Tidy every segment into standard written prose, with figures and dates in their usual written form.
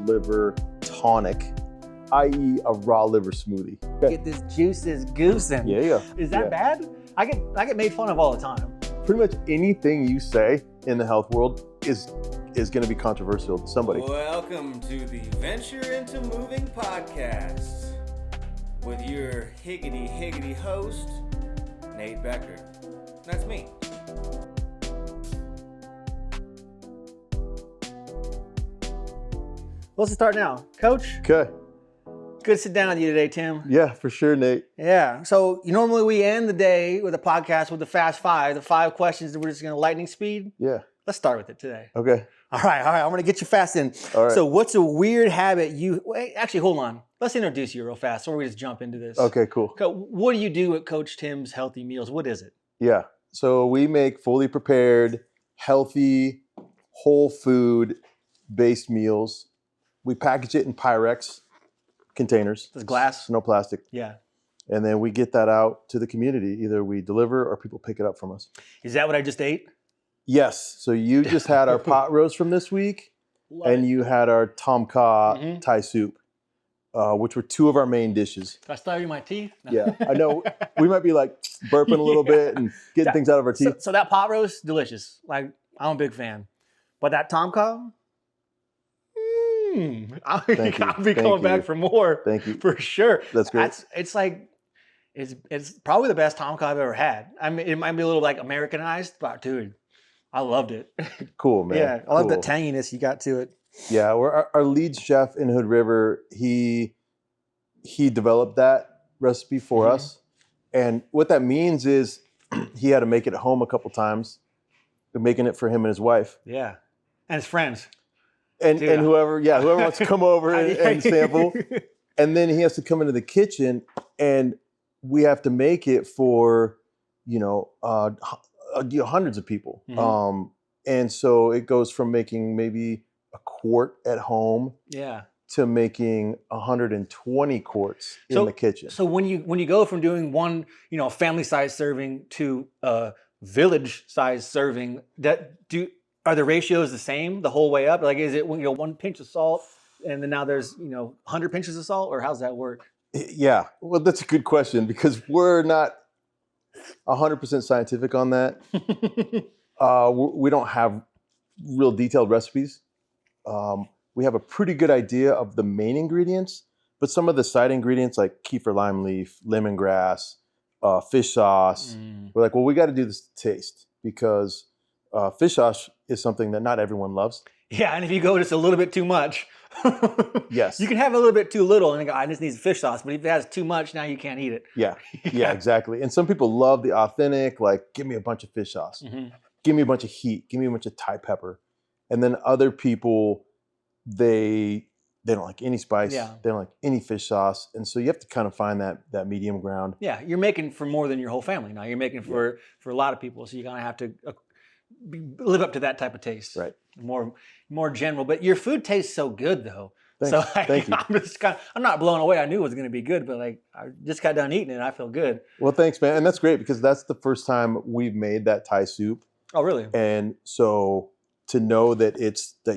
liver tonic, i.e. a raw liver smoothie. Get this juices goosing. Yeah. Is that bad? I get made fun of all the time. Pretty much anything you say in the health world is going to be controversial to somebody. Welcome to the Venture Into Moving podcast with your higgity host, Nate Becker. That's me. Let's start now. Coach, Okay. good to sit down with you today, Tim. Yeah, for sure, Nate. Yeah. So normally we end the day with a podcast with the Fast Five, the 5 questions that we're just going to lightning speed. Yeah. Let's start with it today. Okay. All right. I'm going to get you fast in. All right. So what's a weird habit actually, hold on. Let's introduce you real fast or we just jump into this. Okay, cool. What do you do at Coach Tim's Healthy Meals? What is it? Yeah. So we make fully prepared, healthy, whole food based meals. We package it in Pyrex containers. It's glass? No plastic. Yeah. And then we get that out to the community. Either we deliver or people pick it up from us. Is that what I just ate? Yes. So you just had our pot roast from this week, and you had our tom kha Thai soup, which were 2 of our main dishes. Did I starve you my teeth? No. Yeah, I know. We might be like burping a little bit and getting things out of our teeth. So that pot roast, delicious. Like, I'm a big fan. But that tom kha, I'll be going back for more. Thank you. For sure. That's great. It's probably the best tom kha I've ever had. I mean, it might be a little like Americanized, but dude, I loved it. Cool, man. Yeah, I love cool. that tanginess you got to it. Yeah, our lead chef in Hood River, he developed that recipe for us. And what that means is he had to make it at home a couple times, making it for him and his wife. Yeah, and his friends. And whoever wants to come over and sample. And then he has to come into the kitchen and we have to make it for, hundreds of people. And so it goes from making maybe a quart at home to making 120 quarts in the kitchen. So when you go from doing one, family size serving to a village size serving, are the ratios the same the whole way up? Like, is it 1 pinch of salt and then now there's 100 pinches of salt, or how's that work? Yeah, well, that's a good question because we're not 100% scientific on that. We don't have real detailed recipes. We have a pretty good idea of the main ingredients, but some of the side ingredients like kefir lime leaf, lemongrass, fish sauce, we're like, well, we got to do this to taste because fish sauce is something that not everyone loves. Yeah, and if you go just a little bit too much, yes, you can have a little bit too little and go, I just need fish sauce. But if it has too much, now you can't eat it. Yeah, exactly. And some people love the authentic, like, give me a bunch of fish sauce, give me a bunch of heat, give me a bunch of Thai pepper. And then other people, they don't like any spice, they don't like any fish sauce. And so you have to kind of find that medium ground. Yeah, you're making for more than your whole family now. You're making for a lot of people. So you're going to have to live up to that type of taste. Right. More general. But your food tastes so good, though. Thank you. I'm not blown away. I knew it was going to be good, but I just got done eating it and I feel good. Well, thanks, man. And that's great because that's the first time we've made that Thai soup. Oh, really? And so to know that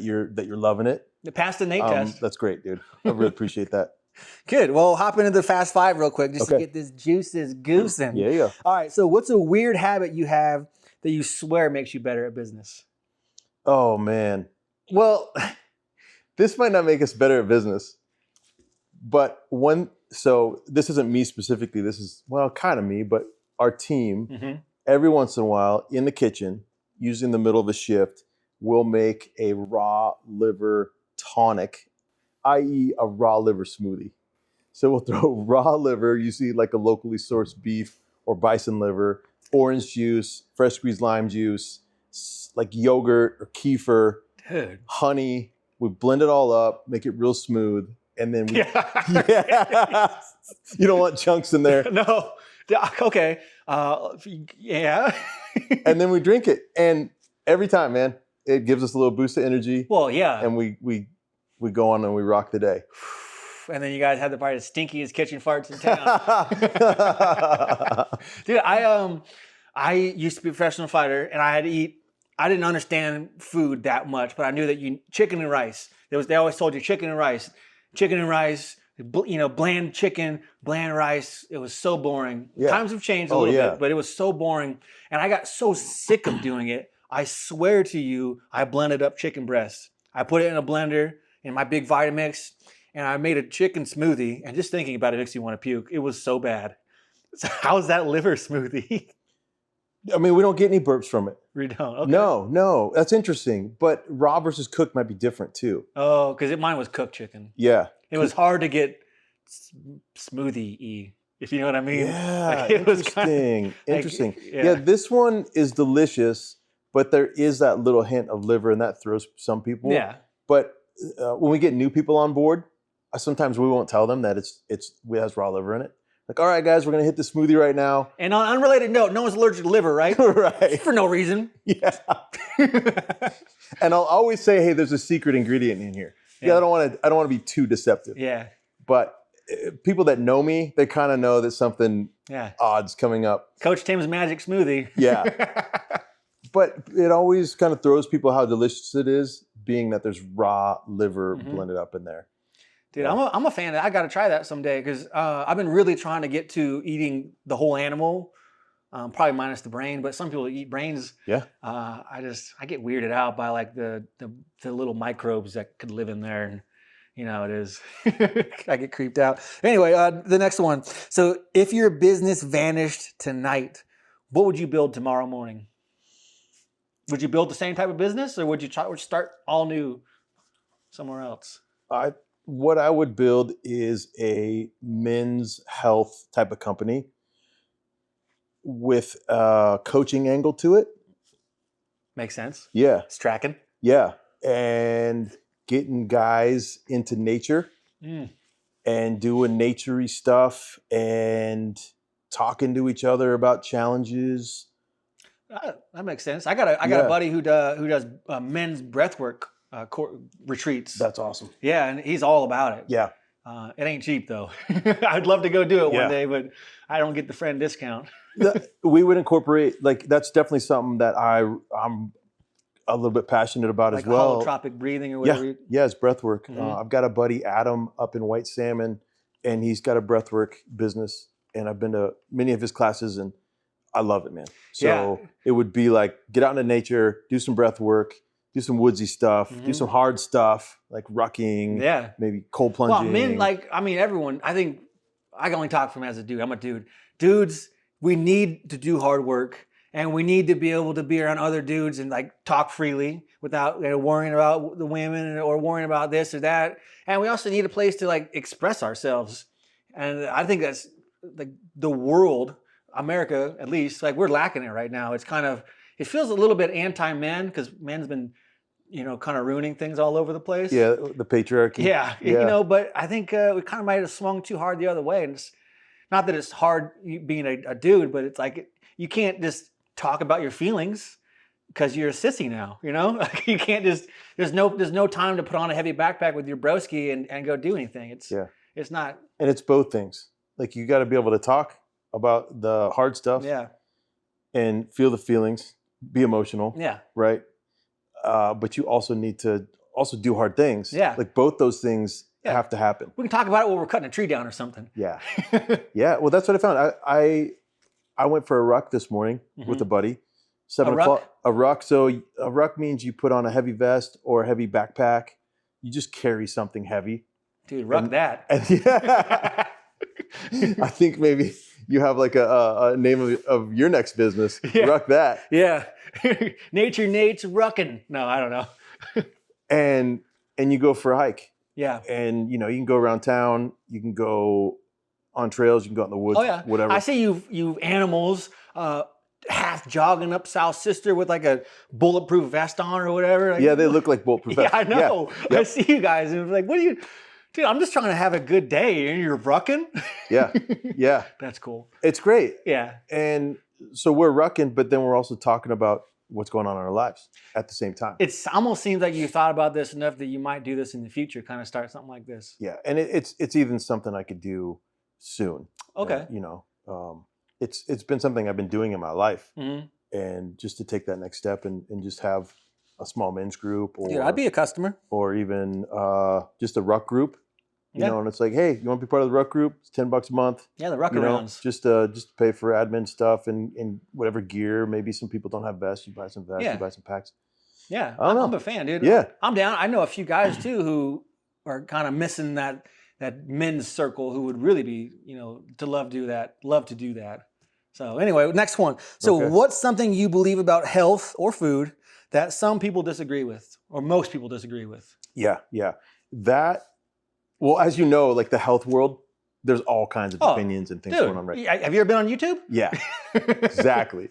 you're loving it. The passed the Nate test. That's great, dude. I really appreciate that. Good. Well, hop into the Fast Five real quick just to get this juices goosing. Yeah. All right. So what's a weird habit you have that you swear makes you better at business? Oh, man. Well, this might not make us better at business, but so this isn't me specifically. This is, well, kind of me, but our team, every once in a while in the kitchen, usually in the middle of a shift, we'll make a raw liver tonic, i.e. a raw liver smoothie. So we'll throw raw liver, usually like a locally sourced beef or bison liver, orange juice, fresh squeezed lime juice, like yogurt or kefir, honey. We blend it all up, make it real smooth, and then you don't want chunks in there. No. Okay. Yeah. And then we drink it, and every time, man, it gives us a little boost of energy. Well, yeah. And we go on and we rock the day. And then you guys had probably the stinkiest kitchen farts in town. Dude, I used to be a professional fighter, and I had to eat. I didn't understand food that much, but I knew that chicken and rice. They always told you chicken and rice, bland chicken, bland rice. It was so boring. Yeah. Times have changed a Oh, little yeah. bit, but it was so boring. And I got so sick of doing it. I swear to you, I blended up chicken breasts. I put it in a blender in my big Vitamix, and I made a chicken smoothie. And just thinking about it makes you want to puke. It was so bad. So how's that liver smoothie? I mean, we don't get any burps from it. We don't. Okay. No, that's interesting. But raw versus cooked might be different too. Oh, because mine was cooked chicken. Yeah. It was hard to get smoothie-y, if you know what I mean. Yeah, Like, it was interesting. Interesting. yeah. Yeah, this one is delicious, but there is that little hint of liver, and that throws some people. Yeah. But when we get new people on board, sometimes we won't tell them that it has raw liver in it. Like, all right, guys, we're gonna hit the smoothie right now. And on an unrelated note, no one's allergic to liver, right? Right. For no reason. Yeah. And I'll always say, hey, there's a secret ingredient in here. Yeah, I don't want to be too deceptive. Yeah. But people that know me, they kind of know that something odd's coming up. Coach Tim's magic smoothie. Yeah. But it always kind of throws people how delicious it is, being that there's raw liver blended up in there. Dude, I'm a fan of that. I got to try that someday because I've been really trying to get to eating the whole animal, probably minus the brain. But some people eat brains. Yeah. I get weirded out by like the little microbes that could live in there, and it is. I get creeped out. Anyway, the next one. So, if your business vanished tonight, what would you build tomorrow morning? Would you build the same type of business, or would you start all new somewhere else? What I would build is a men's health type of company with a coaching angle to it. Makes sense. Yeah. It's tracking. Yeah. And getting guys into nature and doing naturey stuff and talking to each other about challenges. That makes sense. I got a buddy who does men's breathwork retreats. That's awesome. Yeah, and he's all about it. Yeah. It ain't cheap though. I'd love to go do it one day, but I don't get the friend discount. We would incorporate, like, that's definitely something that I'm a little bit passionate about like as well. Holotropic breathing or whatever. Yeah, it's breath work. I've got a buddy, Adam, up in White Salmon, and he's got a breath work business, and I've been to many of his classes, and I love it, man. So it would be like, get out into nature, do some breath work, do some woodsy stuff, do some hard stuff like rucking, maybe cold plunging. Well, men, everyone, I think I can only talk from as a dude. I'm a dude. Dudes, we need to do hard work, and we need to be able to be around other dudes and like talk freely without worrying about the women or worrying about this or that. And we also need a place to like express ourselves. And I think that's like the world, America at least, like we're lacking it right now. It feels a little bit anti-men because men's been, kind of ruining things all over the place. Yeah, the patriarchy. Yeah. But I think we kind of might have swung too hard the other way. And it's not that it's hard being a dude, but it's like you can't just talk about your feelings because you're a sissy now. Like you can't just. There's no time to put on a heavy backpack with your broski and go do anything. It's not. And it's both things. Like you got to be able to talk about the hard stuff. Yeah. And feel the feelings, be emotional. Yeah. Right. But you also need to also do hard things. Yeah. Like both those things have to happen. We can talk about it when we're cutting a tree down or something. Yeah. Yeah. Well, that's what I found. I went for a ruck this morning with a buddy. 7 o'clock. A ruck. So a ruck means you put on a heavy vest or a heavy backpack. You just carry something heavy. Dude, ruck that. I think maybe you have like a name of your next business. Yeah. Ruck that. Yeah. Nate's rucking. No, I don't know. and you go for a hike. Yeah. And you can go around town. You can go on trails. You can go out in the woods. Oh yeah. Whatever. I see you animals half jogging up South Sister with like a bulletproof vest on or whatever. Like, yeah, they look like bulletproof vests. Yeah, I know. Yeah. Yep. I see you guys and it's like, what are you? Dude, I'm just trying to have a good day and you're rucking? Yeah. Yeah. That's cool. It's great. Yeah. And so we're rucking, but then we're also talking about what's going on in our lives at the same time. It almost seems like you thought about this enough that you might do this in the future, kind of start something like this. Yeah. And it's even something I could do soon. Okay. It's been something I've been doing in my life. Mm-hmm. And just to take that next step and just have a small men's group, or Dude, I'd be a customer. or even just a ruck group. You Yeah. know, and it's like, hey, you want to be part of the ruck group? It's $10 a month. Yeah, the ruck You know, arounds. just pay for admin stuff and whatever gear. Maybe some people don't have vests. You buy some vests. Yeah. You buy some packs. Yeah, I don't know. I'm a fan, dude. Yeah. I'm down. I know a few guys too who are kind of missing that men's circle who would really be, to love to do that. So anyway, next one. So Okay. what's something you believe about health or food that some people disagree with, or most people disagree with? Yeah. Well, as you know, like the health world, there's all kinds of opinions and things Dude, going on, right? have you ever been on YouTube? Yeah, exactly.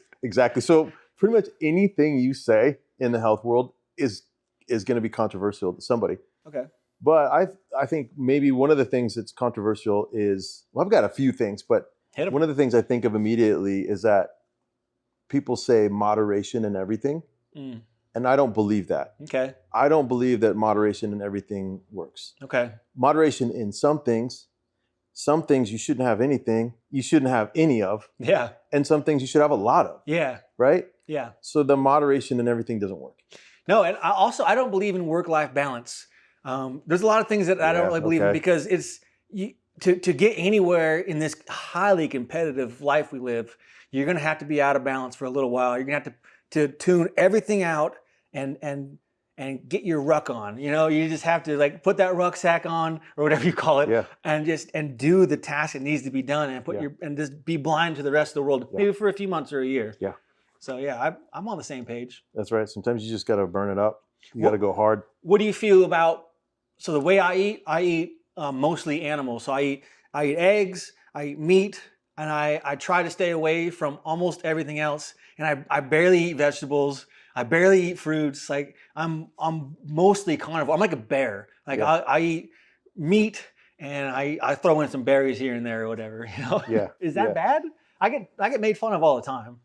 So pretty much anything you say in the health world is going to be controversial to somebody. Okay. But I think maybe one of the things that's controversial is, well, I've got a few things, but Hit 'em. one of the things I think of immediately is that people say moderation in everything. Mm. And I don't believe that. Okay. I don't believe that moderation in everything works. Okay. Moderation in some things you shouldn't have anything, you shouldn't have any of, Yeah. and some things you should have a lot of, Yeah. right? Yeah. So the moderation in everything doesn't work. No, and I don't believe in work-life balance. There's a lot of things that I don't really believe in, okay. because it's to get anywhere in this highly competitive life we live, you're going to have to be out of balance for a little while. You're going to have to tune everything out and get your ruck on. You just have to like put that rucksack on, or whatever you call it, Yeah. and do the task that needs to be done, and and just be blind to the rest of the world, maybe for a few months or a year. Yeah. So yeah, I'm on the same page. That's right. Sometimes you just got to burn it up. You got to go hard. What do you feel about? So the way I eat mostly animals. So I eat eggs, I eat meat, and I try to stay away from almost everything else. And I barely eat vegetables. I barely eat fruits. Like I'm mostly carnivore. I'm like a bear. Like I eat meat and I throw in some berries here and there or whatever. Yeah. Is that bad? I get made fun of all the time.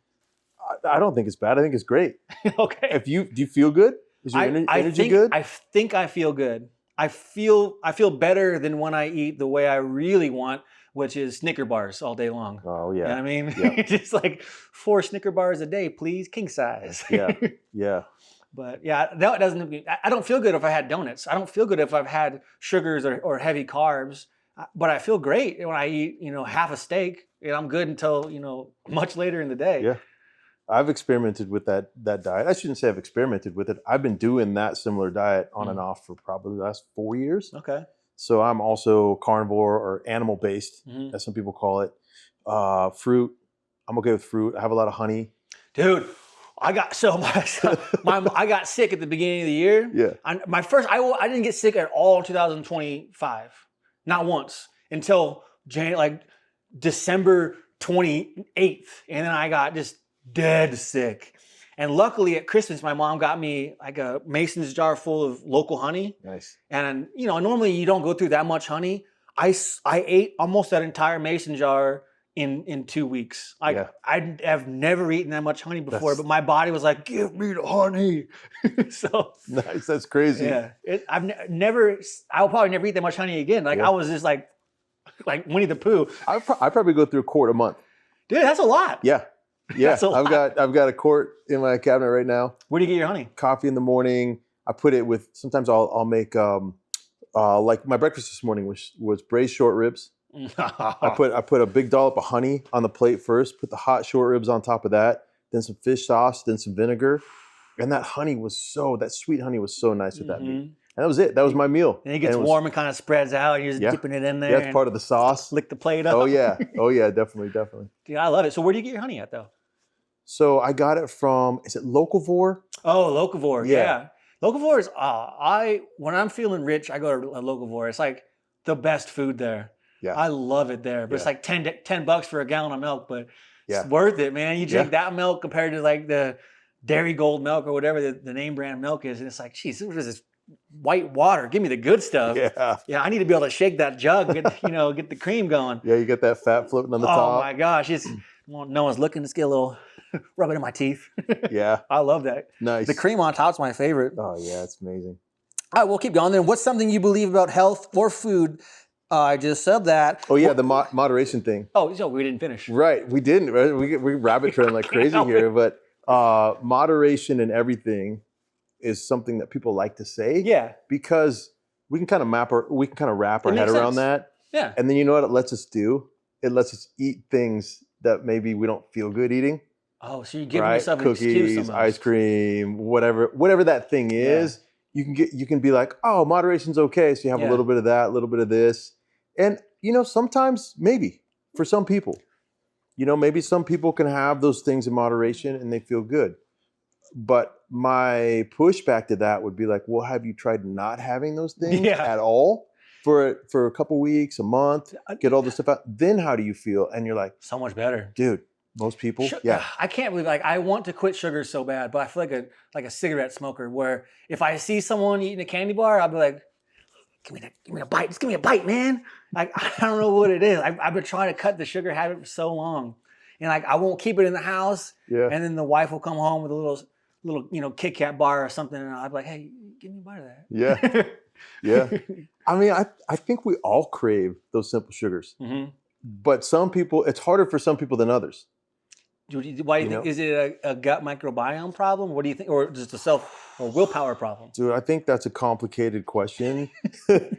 I don't think it's bad. I think it's great. Okay. Do you feel good? Is your energy good? I think I feel good. I feel better than when I eat the way I really want, which is Snicker bars all day long. Oh You know yeah. what I mean? Yeah. Just like 4 Snicker bars a day, please, king size. Yeah. Yeah. But yeah, that doesn't. I don't feel good if I had donuts. I don't feel good if I've had sugars or heavy carbs. But I feel great when I eat, half a steak, and I'm good until much later in the day. Yeah. I've experimented with that diet. I shouldn't say I've experimented with it. I've been doing that similar diet on and off for probably the last 4 years. Okay. So I'm also carnivore or animal based, as some people call it. Fruit. I'm okay with fruit. I have a lot of honey. Dude, I got I got sick at the beginning of the year. Yeah. I didn't get sick at all in 2025, not once, until December 28th, and then I got just dead sick. And luckily at Christmas, my mom got me like a Mason's jar full of local honey. Nice. And normally you don't go through that much honey. I ate almost that entire Mason jar in 2 weeks. I have never eaten that much honey before, but my body was like, give me the honey. So nice. That's crazy. yeah, I'll probably never eat that much honey again. Like I was just like Winnie the Pooh. I probably go through a quart a month. Dude, that's a lot. Yeah. Yeah. That's a lot. I've got a quart in my cabinet right now. Where do you get your honey? Coffee in the morning. I put it with, sometimes I'll make like my breakfast this morning was braised short ribs. I put a big dollop of honey on the plate first, put the hot short ribs on top of that, then some fish sauce, then some vinegar. And that sweet honey was so nice with that meat. And that was it. That was my meal. And it gets warm and kind of spreads out. And you're just dipping it in there. Yeah, it's part of the sauce. Lick the plate up. Oh yeah. Oh yeah, definitely. Dude, I love it. So where do you get your honey at though? So I got it from, is it Locavore? Oh, Locavore. Yeah. Yeah. Locavore is, when I'm feeling rich, I go to Locavore. It's like the best food there. Yeah. I love it there. But it's like $10 for a gallon of milk, but Yeah. it's worth it, man. You drink that milk compared to like the Dairy Gold milk or whatever the name brand milk is. And it's like, geez, this is white water. Give me the good stuff. Yeah. Yeah, I need to be able to shake that jug, get the cream going. Yeah, you get that fat floating on the top. Oh my gosh. No one's looking. Just get a little, rub it in my teeth. Yeah. I love that. Nice. The cream on top's my favorite. Oh yeah, it's amazing. All right, we'll keep going then. What's something you believe about health or food? I just said that. Oh yeah, the moderation thing. Oh, so we didn't finish. Right, we didn't. Right? We rabbit trailing like crazy here, but moderation in everything is something that people like to say. Yeah. Because we can kind of wrap our It head makes around sense. that. Yeah. And then you know what it lets us do? It lets us eat things that maybe we don't feel good eating. Oh, so you're giving Right? yourself an excuse Cookies, almost. ice cream, whatever that thing is. You can be like, oh, moderation's okay. So you have a little bit of that, a little bit of this. And, sometimes maybe for some people, maybe some people can have those things in moderation and they feel good. But my pushback to that would be like, well, have you tried not having those things at all for a couple weeks, a month, get all this stuff out? Then how do you feel? And you're like, so much better. Dude, most people, I can't believe, I want to quit sugar so bad, but I feel like a cigarette smoker where if I see someone eating a candy bar, I'll be like, give me a bite. Just give me a bite, man. Like, I don't know what it is. I've been trying to cut the sugar habit for so long. And I won't keep it in the house. Yeah. And then the wife will come home with a little Kit Kat bar or something. And I'll be like, hey, give me a bite of that. Yeah. Yeah. I mean, I think we all crave those simple sugars. Mm-hmm. But some people, it's harder for some people than others. Why do you think? Is it a gut microbiome problem? What do you think? Or just a or willpower problem? Dude, I think that's a complicated question. And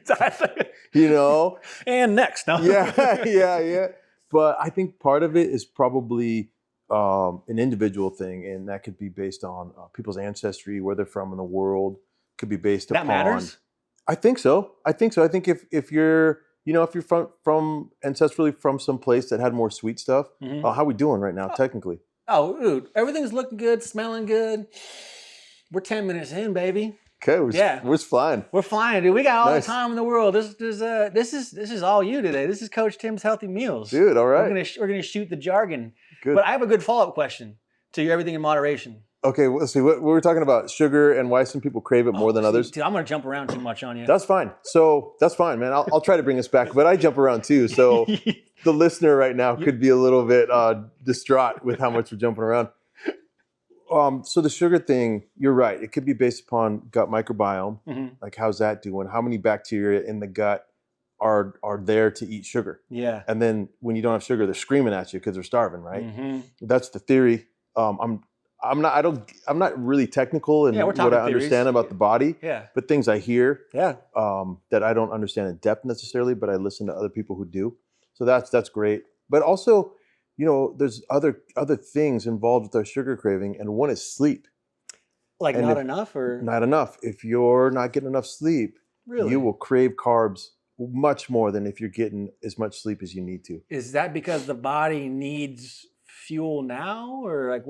next. No? Yeah. But I think part of it is probably an individual thing. And that could be based on people's ancestry, where they're from in the world. Could be based upon. That matters? I think so. I think if you're... if you're from ancestrally from some place that had more sweet stuff, how are we doing right now, technically? Oh, dude, everything's looking good, smelling good. We're 10 minutes in, baby. Okay, we're flying. We're flying, dude. We got all the time in the world. This is all you today. This is Coach Tim's Healthy Meals. Dude, all right. We're gonna shoot the jargon. Good. But I have a good follow-up question to your everything in moderation. Okay, let's see. What we're talking about sugar and why some people crave it more than others. Dude, I'm gonna jump around too much on you. That's fine. So that's fine, man. I'll try to bring us back, but I jump around too. So the listener right now could be a little bit distraught with how much we're jumping around. So the sugar thing, you're right. It could be based upon gut microbiome. Mm-hmm. Like, how's that doing? How many bacteria in the gut are there to eat sugar? Yeah. And then when you don't have sugar, they're screaming at you because they're starving, right? Mm-hmm. That's the theory. I'm not really technical in what I understand about the body. Yeah. But things I hear. Yeah. That I don't understand in depth necessarily, but I listen to other people who do. So that's great. But also, there's other things involved with our sugar craving, and one is sleep. Like, and not enough, or not enough. If you're not getting enough sleep, you will crave carbs much more than if you're getting as much sleep as you need to. Is that because the body needs fuel now, or like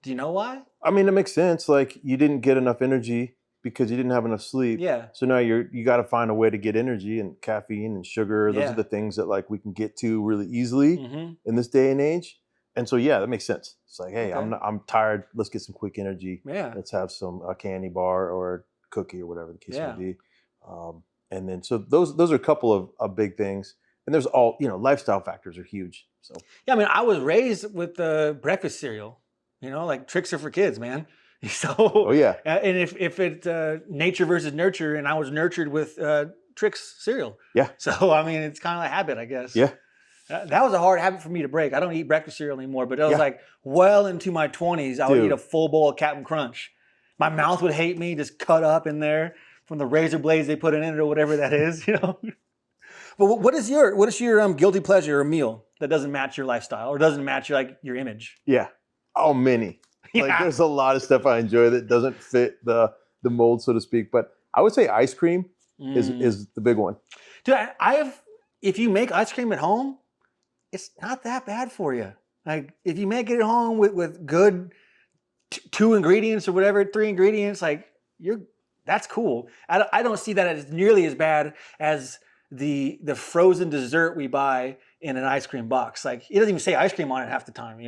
do you know why? I mean, it makes sense. Like, you didn't get enough energy because you didn't have enough sleep. Yeah. So now you got to find a way to get energy, and caffeine and sugar. Those are the things that like we can get to really easily in this day and age. And so, that makes sense. It's like, hey, I'm tired. Let's get some quick energy. Yeah. Let's have a candy bar or a cookie or whatever the case may be. And then, so those are a couple of big things. And there's all, lifestyle factors are huge. So. Yeah. I mean, I was raised with the breakfast cereal. Like, tricks are for kids, man. So, and if it's nature versus nurture, and I was nurtured with Trix cereal. Yeah. So, I mean, it's kind of a habit, I guess. Yeah. That was a hard habit for me to break. I don't eat breakfast cereal anymore, but it was like well into my 20s, I would eat a full bowl of Captain Crunch. My mouth would hate me, just cut up in there from the razor blades they put in it or whatever that is, But what is your guilty pleasure or meal that doesn't match your lifestyle or doesn't match your image? Yeah. Oh, many. Like, there's a lot of stuff I enjoy that doesn't fit the mold, so to speak. But I would say ice cream is the big one. Dude, if you make ice cream at home, it's not that bad for you. Like, if you make it at home with good 2 ingredients or whatever, 3 ingredients, like, that's cool. I don't see that as nearly as bad as the frozen dessert we buy in an ice cream box. Like, it doesn't even say ice cream on it half the time,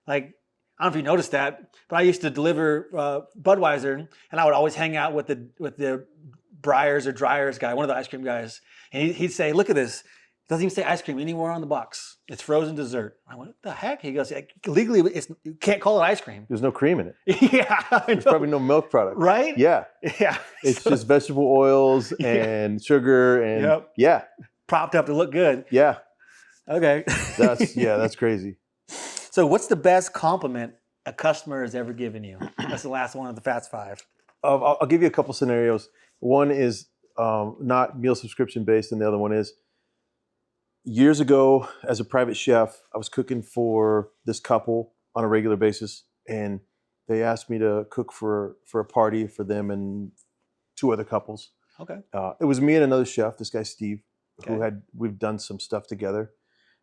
Like, I don't know if you noticed that, but I used to deliver Budweiser, and I would always hang out with the Breyers or Dryers guy, one of the ice cream guys, and he'd say, "Look at this. It doesn't even say ice cream anywhere on the box. It's frozen dessert." I went, "What the heck?" He goes, "Legally, you can't call it ice cream. There's no cream in it. Yeah, there's probably no milk product, right? Yeah, yeah. It's just vegetable oils and sugar and propped up to look good. Yeah. Okay. That's crazy." So what's the best compliment a customer has ever given you? That's the last one of the Fast 5. I'll give you a couple scenarios. One is not meal subscription based, and the other one is years ago as a private chef, I was cooking for this couple on a regular basis, and they asked me to cook for a party for them and two other couples. Okay. It was me and another chef, this guy Steve, Okay. we've done some stuff together.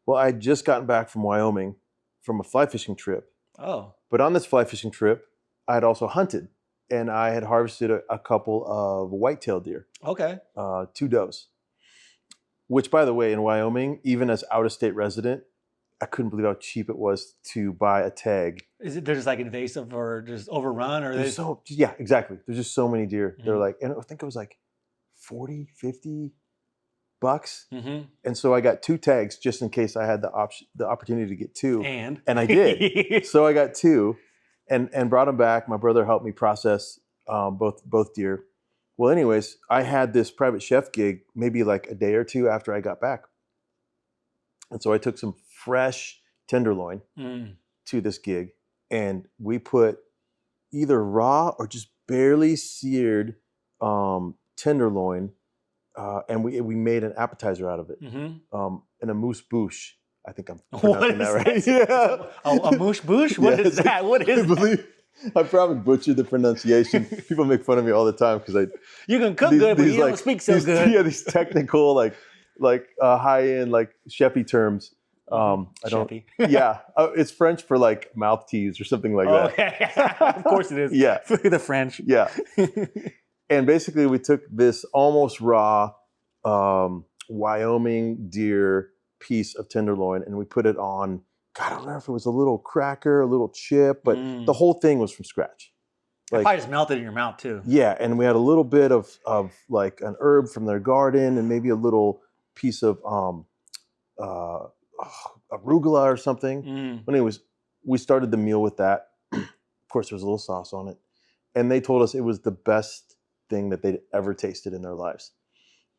Well, I had just gotten back from Wyoming from a fly fishing trip, Oh. but on this fly fishing trip, I had also hunted, and I had harvested a couple of white-tailed deer, Okay. 2 does. Which, by the way, in Wyoming, even as out-of-state resident, I couldn't believe how cheap it was to buy a tag. Is it they're just like invasive or just overrun or There's yeah, exactly. There's just so many deer. They're like, and I think it was like 40, 50 bucks. Mm-hmm. And so I got 2 tags just in case I had the opportunity to get 2. And I did. So I got 2 and brought them back. My brother helped me process both deer. Well, anyways, I had this private chef gig maybe like a day or 2 after I got back. And so I took some fresh tenderloin to this gig, and we put either raw or just barely seared tenderloin, and we made an appetizer out of it, and a moose bouche. I think I'm pronouncing that right. Yeah. A moosh bouche? What is that? What is that? I probably butchered the pronunciation. People make fun of me all the time because you can cook good, but you don't speak so good. Yeah, these technical like high end like chefy terms. I don't. Yeah, it's French for like mouth teas or something like that. Okay, of course it is. Yeah, the French. Yeah, and basically we took this almost raw Wyoming deer piece of tenderloin and we put it on. God, I don't remember if it was a little cracker, a little chip, but the whole thing was from scratch. Like, probably just melted in your mouth too. Yeah, and we had a little bit of like an herb from their garden and maybe a little piece of arugula or something. But anyways, we started the meal with that. Of course, there was a little sauce on it. And they told us it was the best thing that they'd ever tasted in their lives.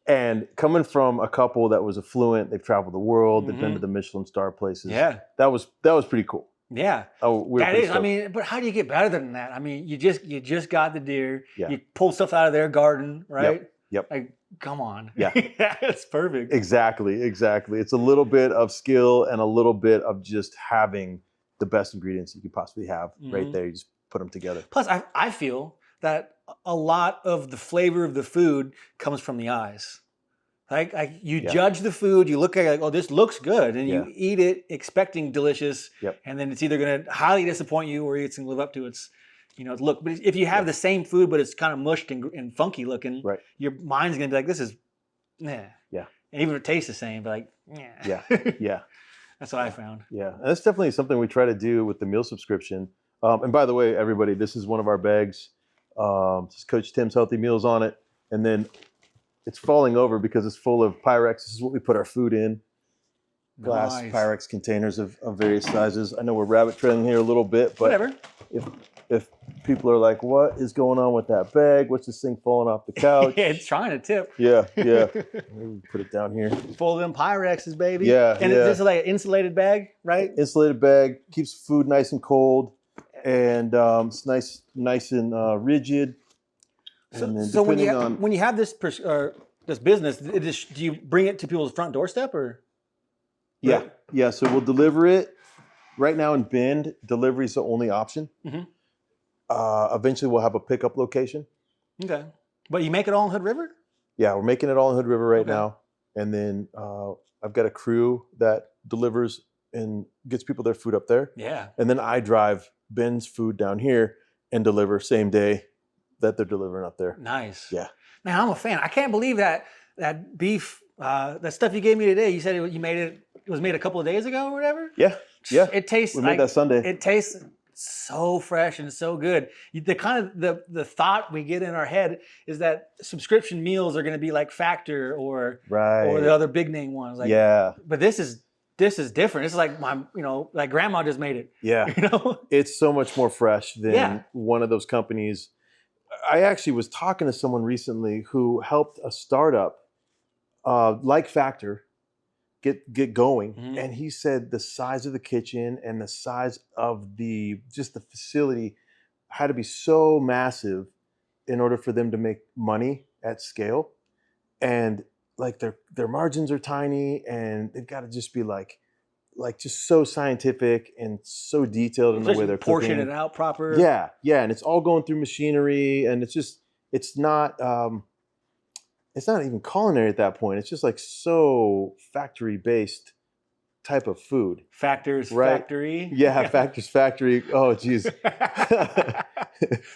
And coming from a couple that was affluent, they've traveled the world, they've been to the Michelin star places. Yeah. That was pretty cool. Yeah. That is, I mean, but how do you get better than that? I mean, you just got the deer, you pulled stuff out of their garden, right? Yep. Like, come on. Yeah. That's perfect. Exactly. It's a little bit of skill and a little bit of just having the best ingredients you could possibly have right there. You just put them together. Plus, I feel that a lot of the flavor of the food comes from the eyes. Like you judge the food, you look at it like, oh, this looks good, and you eat it expecting delicious, and then it's either going to highly disappoint you or it's going to live up to its look. But if you have the same food, but it's kind of mushed and funky looking, your mind's going to be like, this is, nah. Yeah. And even if it tastes the same, but like, yeah. Yeah. That's what I found. Yeah. And that's definitely something we try to do with the meal subscription. And by the way, everybody, this is one of our bags. This is Coach Tim's Healthy Meals on it. And then it's falling over because it's full of Pyrex. This is what we put our food in. Glass Pyrex containers of various sizes. I know we're rabbit trailing here a little bit, but whatever. If people are like, what is going on with that bag? What's this thing falling off the couch? Yeah, it's trying to tip. Yeah. Maybe put it down here. Full of them Pyrexes, baby. Yeah. And this is like an insulated bag, right? Insulated bag, keeps food nice and cold, and it's nice and rigid. And so when you have this business, do you bring it to people's front doorstep or? Yeah. So we'll deliver it. Right now in Bend, delivery is the only option. Eventually, we'll have a pickup location. Okay, but you make it all in Hood River? Yeah, we're making it all in Hood River right now, and then I've got a crew that delivers and gets people their food up there. Yeah, and then I drive Ben's food down here and deliver same day that they're delivering up there. Nice. Yeah. Man, I'm a fan. I can't believe that beef, that stuff you gave me today. You said it was made a couple of days ago or whatever. Yeah. It tastes. We made that Sunday. It tastes so fresh and so good. The thought we get in our head is that subscription meals are going to be like Factor or the other big name ones. Like, but this is different. It's like like grandma just made it. Yeah. It's so much more fresh than one of those companies. I actually was talking to someone recently who helped a startup like Factor get going, and he said the size of the kitchen and the size of the facility had to be so massive in order for them to make money at scale. And like their margins are tiny, and they've got to just be like just so scientific and so detailed in the way they're portion cooking. it out proper. Yeah, yeah, and it's all going through machinery, and it's not even culinary at that point. It's just like so factory based type of food. Factors Right? Factory. Yeah, Factors Factory. Oh, geez.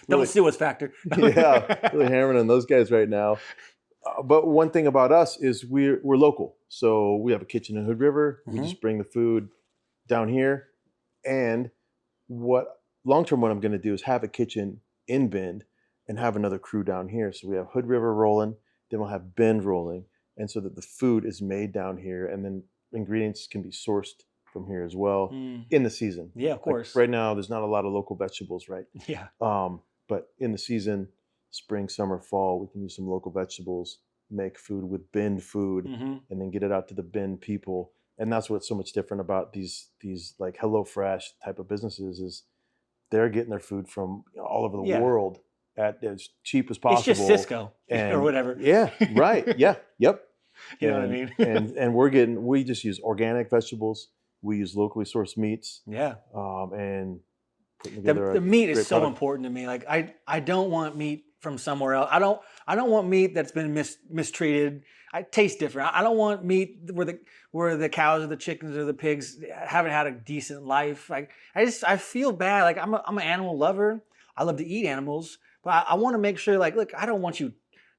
Don't steal what's Factor. Yeah, really hammering on those guys right now. But one thing about us is we're local. So we have a kitchen in Hood River. We just bring the food down here. And long-term what I'm going to do is have a kitchen in Bend and have another crew down here. So we have Hood River rolling, then we'll have Bend rolling. And so that the food is made down here, and then ingredients can be sourced from here as well in the season. Yeah, of course. Like right now, there's not a lot of local vegetables, right? Yeah. But in the season, spring, summer, fall, we can use some local vegetables, make food with Bend food, and then get it out to the Bend people. And that's what's so much different about these like HelloFresh type of businesses is they're getting their food from all over the world at as cheap as possible. It's just Cisco or whatever. Yeah, right. Yeah, yep. You know what I mean? and we just use organic vegetables. We use locally sourced meats. Yeah. And putting together the meat is great so product. important to me. Like I don't want meat from somewhere else. I don't want meat that's been mistreated. It tastes different. I don't want meat where the cows or the chickens or the pigs haven't had a decent life. Like I feel bad. Like I'm an animal lover. I love to eat animals, but I want to make sure like, look, I don't want you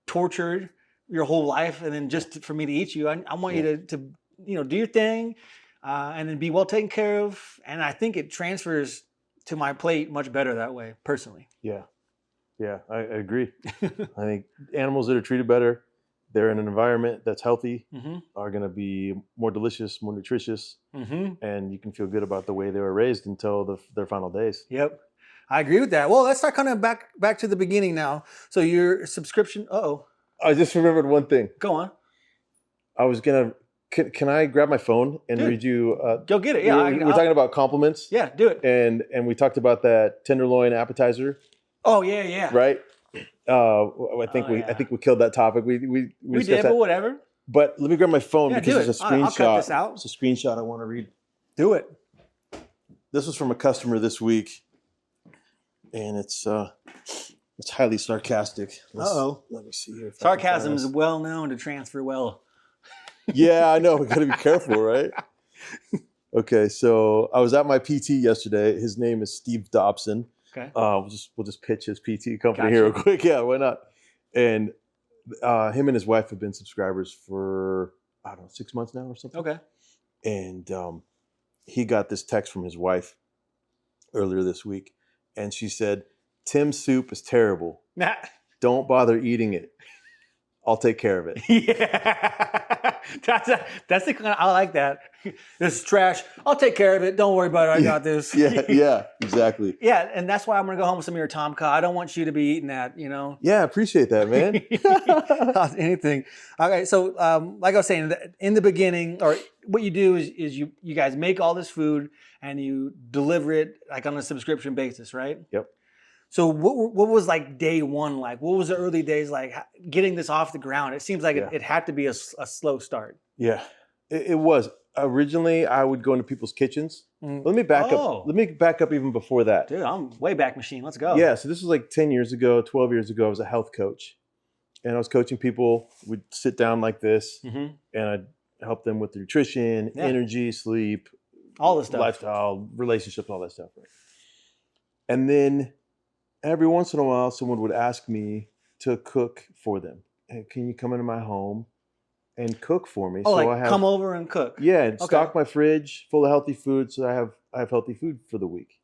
tortured your whole life and then just for me to eat you. I want you to do your thing and then be well taken care of. And I think it transfers to my plate much better that way, personally. Yeah, I agree. I think animals that are treated better, they're in an environment that's healthy, are going to be more delicious, more nutritious, and you can feel good about the way they were raised until their final days. Yep. I agree with that. Well, let's start kind of back to the beginning now. So your subscription, I just remembered one thing. Go on. I was going to, can I grab my phone and read you? Go get it. Yeah. We're talking about compliments. Yeah, do it. And we talked about that tenderloin appetizer. Oh, yeah. Right? I think we killed that topic. We did, but whatever. But let me grab my phone because it's a screenshot. I'll cut this out. It's a screenshot I want to read. Do it. This was from a customer this week, and it's highly sarcastic. Let me see here. Sarcasm is well known to transfer well. Yeah, I know. We got to be careful, right? Okay, so I was at my PT yesterday. His name is Steve Dobson. Okay. We'll just pitch his PT company here real quick. Yeah, why not? And him and his wife have been subscribers for 6 months now or something. Okay. And he got this text from his wife earlier this week, and she said, "Tim's soup is terrible. Don't bother eating it. I'll take care of it." Yeah, that's the kind of, I like that. This is trash. I'll take care of it. Don't worry about it. I got this. yeah, exactly. Yeah, and that's why I'm gonna go home with some of your Tomka. I don't want you to be eating that. Yeah, I appreciate that, man. Anything. Okay, so like I was saying, in the beginning, or what you do is you guys make all this food and you deliver it like on a subscription basis, right? Yep. So what was like day one like? What was the early days like getting this off the ground? It seems like it had to be a slow start. Yeah, it was. Originally, I would go into people's kitchens. Let me back up. Let me back up even before that. Dude, I'm way back machine. Let's go. Yeah, so this was like 10 years ago, 12 years ago. I was a health coach. And I was coaching people. We'd sit down like this, and I'd help them with nutrition, energy, sleep. All this stuff. Lifestyle, relationships, all that stuff. Right? And then every once in a while, someone would ask me to cook for them. Hey, can you come into my home and cook for me? Oh, so like come over and cook. Yeah, and stock my fridge full of healthy food so I have healthy food for the week.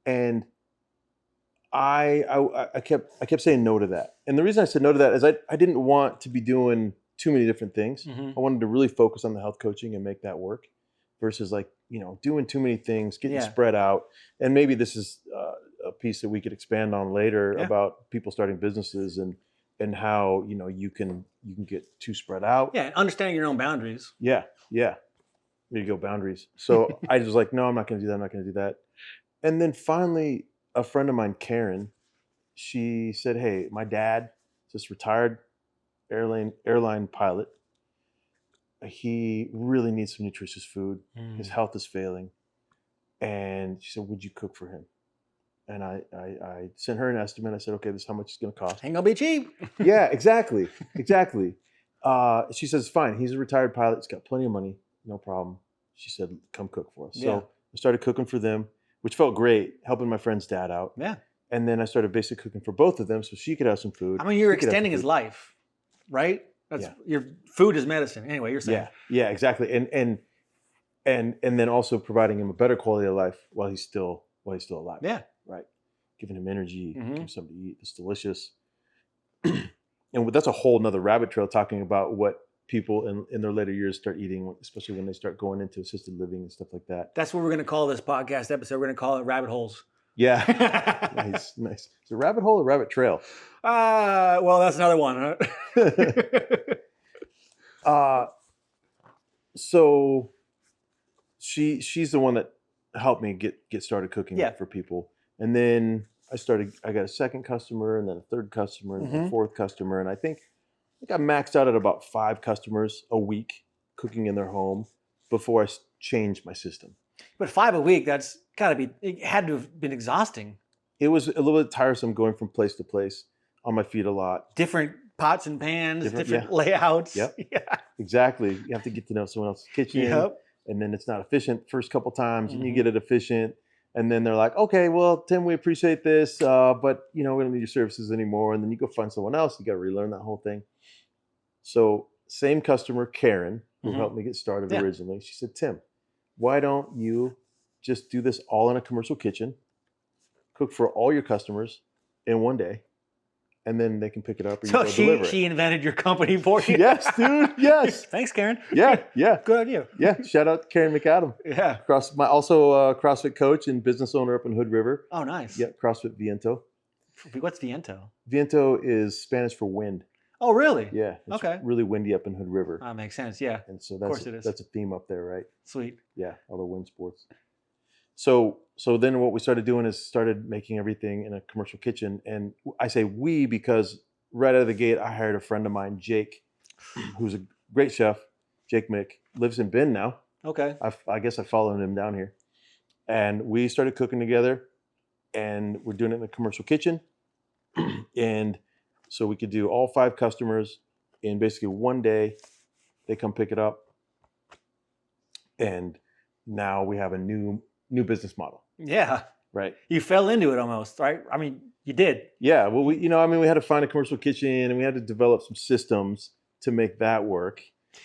And I kept saying no to that. And the reason I said no to that is I didn't want to be doing too many different things. I wanted to really focus on the health coaching and make that work versus doing too many things, getting spread out. And maybe this is a piece that we could expand on later about people starting businesses and how you can get too spread out. Yeah, understanding your own boundaries. Yeah. There you go, boundaries. So I was like, no, I'm not going to do that. I'm not going to do that. And then finally, a friend of mine, Karen, she said, "Hey, my dad, just retired airline pilot. He really needs some nutritious food. His health is failing." And she said, "Would you cook for him?" And I sent her an estimate. I said, "Okay, this is how much it's going to cost." Ain't gonna be cheap. Yeah, exactly. She says, "Fine. He's a retired pilot. He's got plenty of money. No problem." She said, "Come cook for us." Yeah. So I started cooking for them, which felt great, helping my friend's dad out. Yeah. And then I started basically cooking for both of them so she could have some food. I mean, you're he could have extending some his food. life, right? That's Yeah. your food is medicine. Anyway, you're saying. Yeah, exactly. And then also providing him a better quality of life while he's still alive. Yeah. Right. Giving him energy, Mhm. giving him something to eat that's delicious. And that's a whole nother rabbit trail, talking about what people in their later years start eating, especially when they start going into assisted living and stuff like that. That's what we're gonna call this podcast episode. We're gonna call it Rabbit Holes. Yeah. Nice. Is it rabbit hole or rabbit trail? Well, that's another one, huh? So she's the one that helped me get started cooking Yeah. for people. And then I got a second customer, and then a third customer, and then a fourth customer. And I think I maxed out at about 5 customers a week cooking in their home before I changed my system. But 5 a week, that's gotta be, it had to have been exhausting. It was a little bit tiresome going from place to place, on my feet a lot. Different pots and pans, Different- different yeah. layouts. Yep. Yeah. Exactly. You have to get to know someone else's kitchen. Yep. And then it's not efficient first couple times, and you Mhm. get it efficient. And then they're like, "Okay, well, Tim, we appreciate this, but we don't need your services anymore." And then you go find someone else. You got to relearn that whole thing. So same customer, Karen, who Mhm. helped me get started Yeah. originally, she said, "Tim, why don't you just do this all in a commercial kitchen, cook for all your customers in one day, and then they can pick it up or you So go deliver it." she invented your company for you. Yes, dude. Yes. Thanks, Karen. Yeah. Good idea. Yeah. Shout out to Karen McAdam. Yeah. Also CrossFit coach and business owner up in Hood River. Oh, nice. Yeah, CrossFit Viento. What's Viento? Viento is Spanish for wind. Oh, really? Yeah, it's Okay. really windy up in Hood River, That makes sense. Yeah. and so course it is. that's a theme up there, right? Sweet. Yeah, all the wind sports. So then what we started doing is started making everything in a commercial kitchen, and I say we because right out of the gate I hired a friend of mine, Jake, who's a great chef. Jake Mick lives in Bend now. Okay. I guess I followed him down here, and we started cooking together, and we're doing it in a commercial kitchen, and so we could do all 5 customers in basically one day. They come pick it up, and now we have a new business model, Yeah. right? You fell into it almost, right? I mean, you did. Yeah. Well, we had to find a commercial kitchen, and we had to develop some systems to make that work.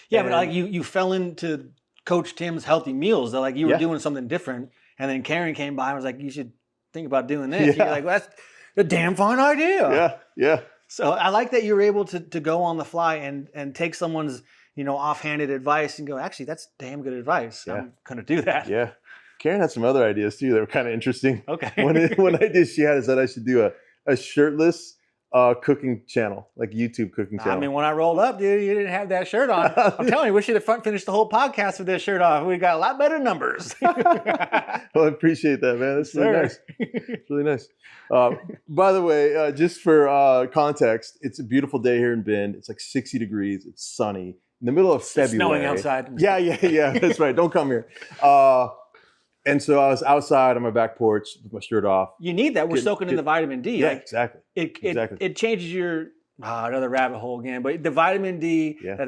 Yeah, but And- like you fell into Coach Tim's healthy meals. Like you were Yeah. doing something different, and then Karen came by and was like, "You should think about doing this." Yeah. You're like, well, "That's a damn fine idea." Yeah. So I like that you were able to go on the fly and take someone's offhanded advice and go, "Actually, that's damn good advice. Yeah. I'm gonna do that." Yeah. Karen had some other ideas too that were kind of interesting. Okay. When I did, she had said I should do a shirtless cooking channel, like YouTube cooking channel. I mean, when I rolled up, dude, you didn't have that shirt on. I'm telling you, we should have finished the whole podcast with this shirt off. We got a lot better numbers. Well, I appreciate that, man. That's really Sir. nice. It's really nice. By the way, just for context, it's a beautiful day here in Bend. It's like 60 degrees. It's sunny in the middle of It's February. snowing outside. Yeah. That's right. Don't come here. And so I was outside on my back porch with my shirt off. You need that. We're soaking in the vitamin D. Yeah, Like, exactly. Exactly. it changes your another rabbit hole again. But the vitamin D Yeah. that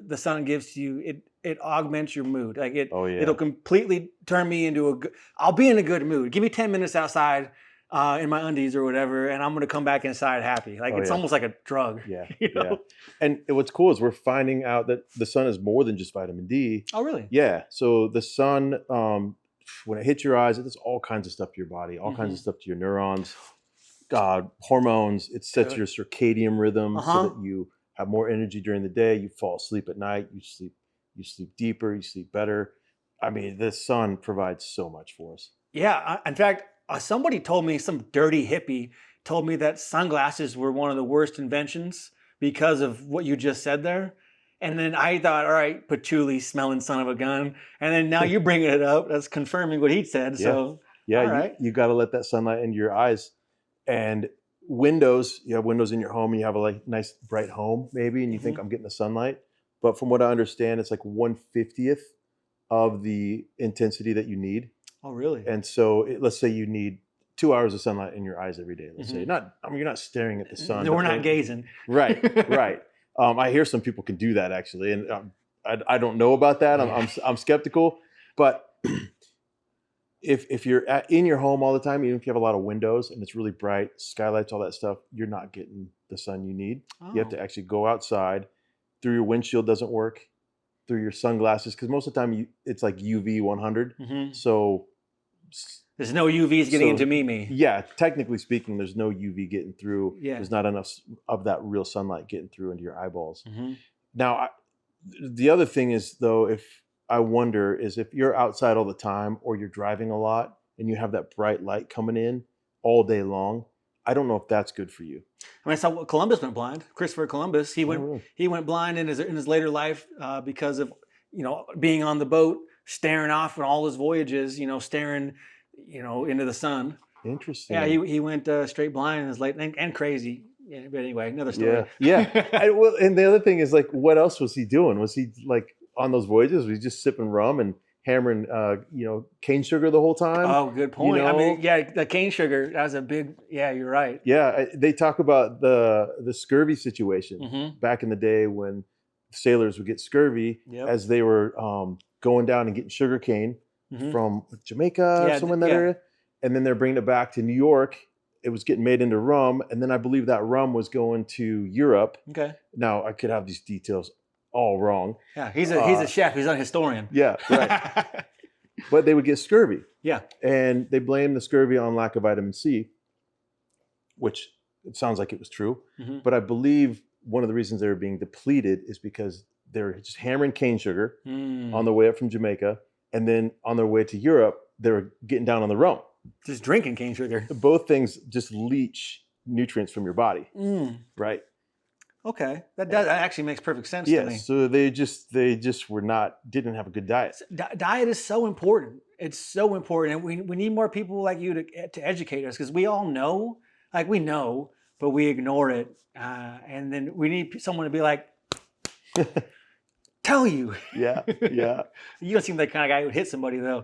the sun gives to you, it augments your mood. Like Oh, yeah. it'll completely turn me into I'll be in a good mood. Give me 10 minutes outside in my undies or whatever, and I'm gonna come back inside happy. Like Oh, it's yeah. almost like a drug. Yeah. You know? Yeah. And what's cool is we're finding out that the sun is more than just vitamin D. Oh, really? Yeah. So the sun, when it hits your eyes, it does all kinds of stuff to your body, all kinds of stuff to your neurons, hormones. It sets Good. your circadian rhythm Uh-huh. so that you have more energy during the day. You fall asleep at night. You sleep deeper. You sleep better. I mean, the sun provides so much for us. Yeah. In fact, somebody told me, some dirty hippie told me that sunglasses were one of the worst inventions because of what you just said there. And then I thought, all right, patchouli smelling son of a gun. And then now you're bringing it up. That's confirming what he said. So, Yeah, all right. you got to let that sunlight into your eyes. And windows, you have windows in your home and you have a like nice bright home maybe, and you think I'm getting the sunlight. But from what I understand, it's like 1/50th of the intensity that you need. Oh, really? And so let's say you need 2 hours of sunlight in your eyes every day. Let's say you're not staring at the sun. No, we're not gazing. Right, right. I hear some people can do that actually, and I don't know about that. I'm skeptical, but if you're in your home all the time, even if you have a lot of windows and it's really bright, skylights, all that stuff, you're not getting the sun you need. You have to actually go outside. Through your windshield doesn't work. Through your sunglasses, because most of the time it's like UV 100. So there's no UVs getting into me. Yeah, technically speaking, there's no UV getting through. Yeah. There's not enough of that real sunlight getting through into your eyeballs. Now, the other thing is though, if you're outside all the time or you're driving a lot and you have that bright light coming in all day long, I don't know if that's good for you. I mean, I saw Columbus went blind. Christopher Columbus, he went blind in his later life because of being on the boat, staring off on all his voyages, staring into the sun. Interesting. Yeah, he went straight blind in his late and crazy. Yeah, but anyway, another story. Yeah. And the other thing is like, what else was he doing? Was he like on those voyages? Was he just sipping rum and hammering, cane sugar the whole time? Oh, good point. I mean, yeah, the cane sugar, that was a big, yeah, you're right. Yeah, they talk about the scurvy situation back in the day when sailors would get scurvy as they were going down and getting sugar cane from Jamaica, somewhere in that area. And then they're bringing it back to New York. It was getting made into rum. And then I believe that rum was going to Europe. Okay. Now, I could have these details all wrong. Yeah, he's a chef. He's not a historian. Yeah, right. But they would get scurvy. Yeah. And they blamed the scurvy on lack of vitamin C, which it sounds like it was true. But I believe one of the reasons they were being depleted is because they were just hammering cane sugar on their way up from Jamaica. And then on their way to Europe, they were getting down on the rum. Just drinking cane sugar. Both things just leach nutrients from your body. Right. Okay, that actually makes perfect sense to me. So they just didn't have a good diet. Diet is so important. It's so important, and we need more people like you to educate us, because we all know, like we know, but we ignore it, and then we need someone to be like, tell you. Yeah. You don't seem like the kind of guy who would hit somebody though.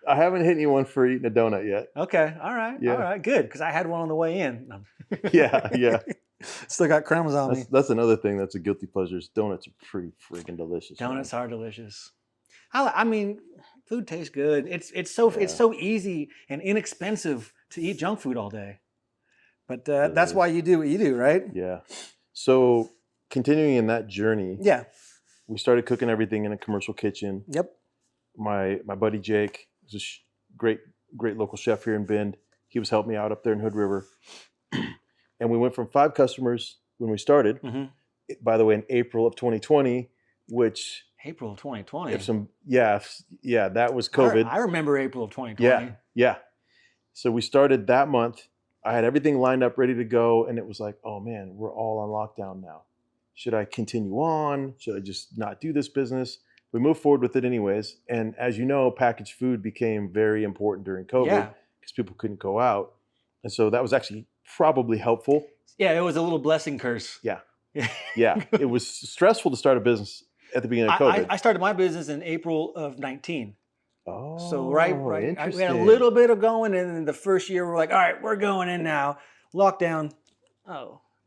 I haven't hit anyone for eating a donut yet. Okay, all right, good, because I had one on the way in. Yeah. Still got crumbs on me. That's another thing that's a guilty pleasure. Is donuts are pretty freaking delicious. Donuts are delicious. I mean, food tastes good. It's so easy and inexpensive to eat junk food all day. But that's why you do what you do, right? Yeah. So continuing in that journey. Yeah. We started cooking everything in a commercial kitchen. Yep. My buddy Jake is a great local chef here in Bend. He was helping me out up there in Hood River. And we went from 5 customers when we started, by the way, in April of 2020, which... April of 2020? That was COVID. I remember April of 2020. Yeah. So we started that month. I had everything lined up, ready to go. And it was like, oh man, we're all on lockdown now. Should I continue on? Should I just not do this business? We moved forward with it anyways. And as you know, packaged food became very important during COVID because people couldn't go out. And so that was actually probably helpful. Yeah, it was a little blessing curse. Yeah. It was stressful to start a business at the beginning of COVID. I started my business in April of 19. Oh, so right. We had a little bit of going, and then the first year we're like, all right, we're going in now. Lockdown.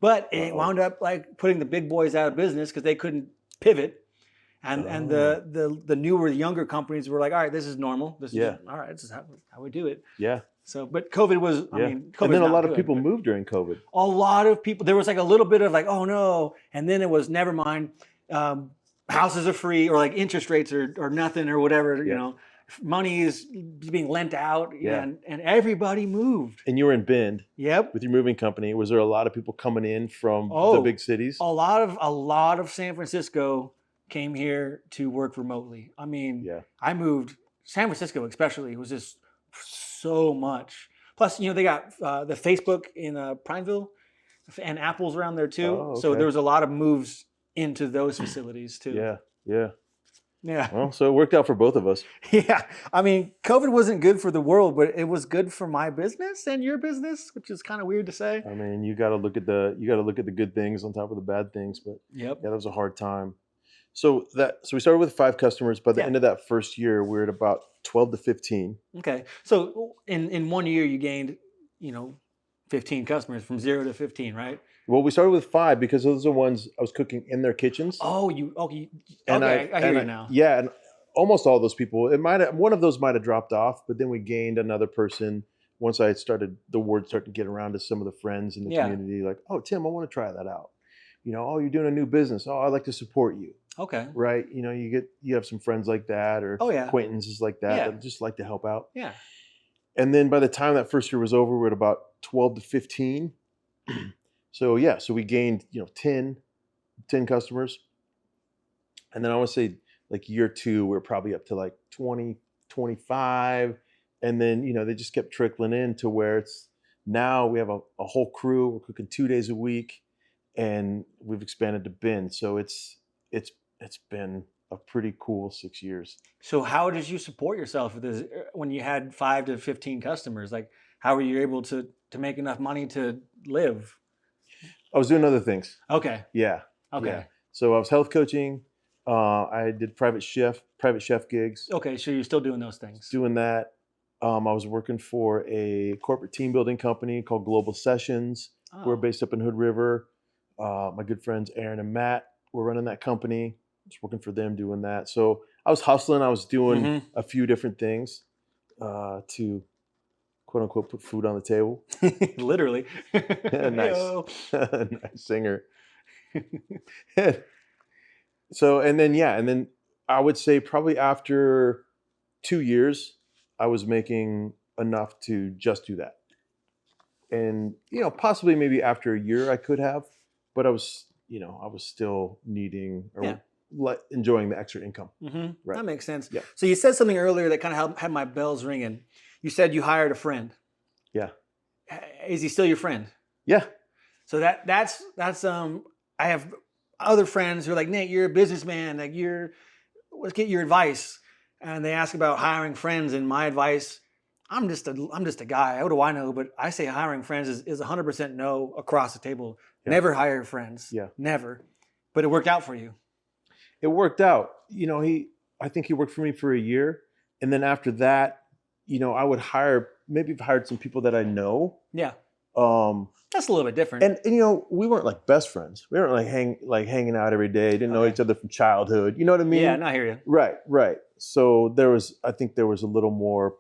But it wound up like putting the big boys out of business because they couldn't pivot. And the newer, younger companies were like, all right, this is normal. This is all right, this is how we do it. Yeah. So, but COVID was, and then a lot of people moved during COVID. A lot of people, there was like a little bit of like, oh no. And then it was, never mind. Houses are free, or like interest rates are nothing, or whatever, you know, money is being lent out, and everybody moved. And you were in Bend. Yep. With your moving company. Was there a lot of people coming in from the big cities? A lot of San Francisco came here to work remotely. I mean, I moved, San Francisco especially, was just so much. Plus, you know, they got the Facebook in Prineville and Apple's around there too. So there was a lot of moves into those facilities too. Yeah. Yeah. Well, so it worked out for both of us. Yeah. I mean, COVID wasn't good for the world, but it was good for my business and your business, which is kind of weird to say. I mean, you got to look at the good things on top of the bad things. But Yep. yeah, that was a hard time. So we started with 5 customers. By the Yeah. end of that first year, we were at about 12 to 15. Okay. So in 1 year, you gained, 15 customers from 0 to 15, right? Well, we started with 5 because those are the ones I was cooking in their kitchens. Oh, okay. And I hear you now. Yeah, and almost all those people. One of those might have dropped off, but then we gained another person once the word started to get around to some of the friends in the Yeah. community. Like, oh, Tim, I want to try that out. Oh, you're doing a new business. Oh, I'd like to support you. Okay. Right? You have some friends like that, or Oh, yeah. acquaintances like that Yeah. that just like to help out. Yeah. And then by the time that first year was over, we're at about 12 to 15. So we gained 10 customers. And then I want to say like year 2, we're probably up to like 20, 25. And then, they just kept trickling in to where it's now we have a whole crew. We're cooking 2 days a week, and we've expanded to bin. So it's been a pretty cool 6 years. So how did you support yourself with this when you had 5 to 15 customers? Like, how were you able to make enough money to live? I was doing other things. Okay. Yeah. Okay. Yeah. So I was health coaching. I did private chef gigs. Okay. So you're still doing those things. Doing that. I was working for a corporate team building company called Global Sessions. Oh. We're based up in Hood River. My good friends Aaron and Matt were running that company. I was working for them doing that. So I was hustling. I was doing a few different things to quote unquote put food on the table. Literally. Nice. Nice singer. So and then I would say probably after 2 years, I was making enough to just do that. And possibly maybe after a year I could have, but I was still needing or enjoying the extra income. Mm-hmm. Right. That makes sense. Yeah. So you said something earlier that kind of had my bells ringing. You said you hired a friend. Yeah. Is he still your friend? Yeah. So that's I have other friends who are like, Nate, you're a businessman. Like let's get your advice. And they ask about hiring friends, and my advice, I'm just a guy. What do I know? But I say hiring friends is 100% no across the table. Yeah. Never hire friends. Yeah. Never. But it worked out for you. It worked out. I think he worked for me for a year. And then after that, I would maybe hired some people that I know. Yeah. That's a little bit different. And we weren't like best friends. We weren't hanging out every day. Didn't know each other from childhood. You know what I mean? Yeah, I hear you. Right. So I think there was a little more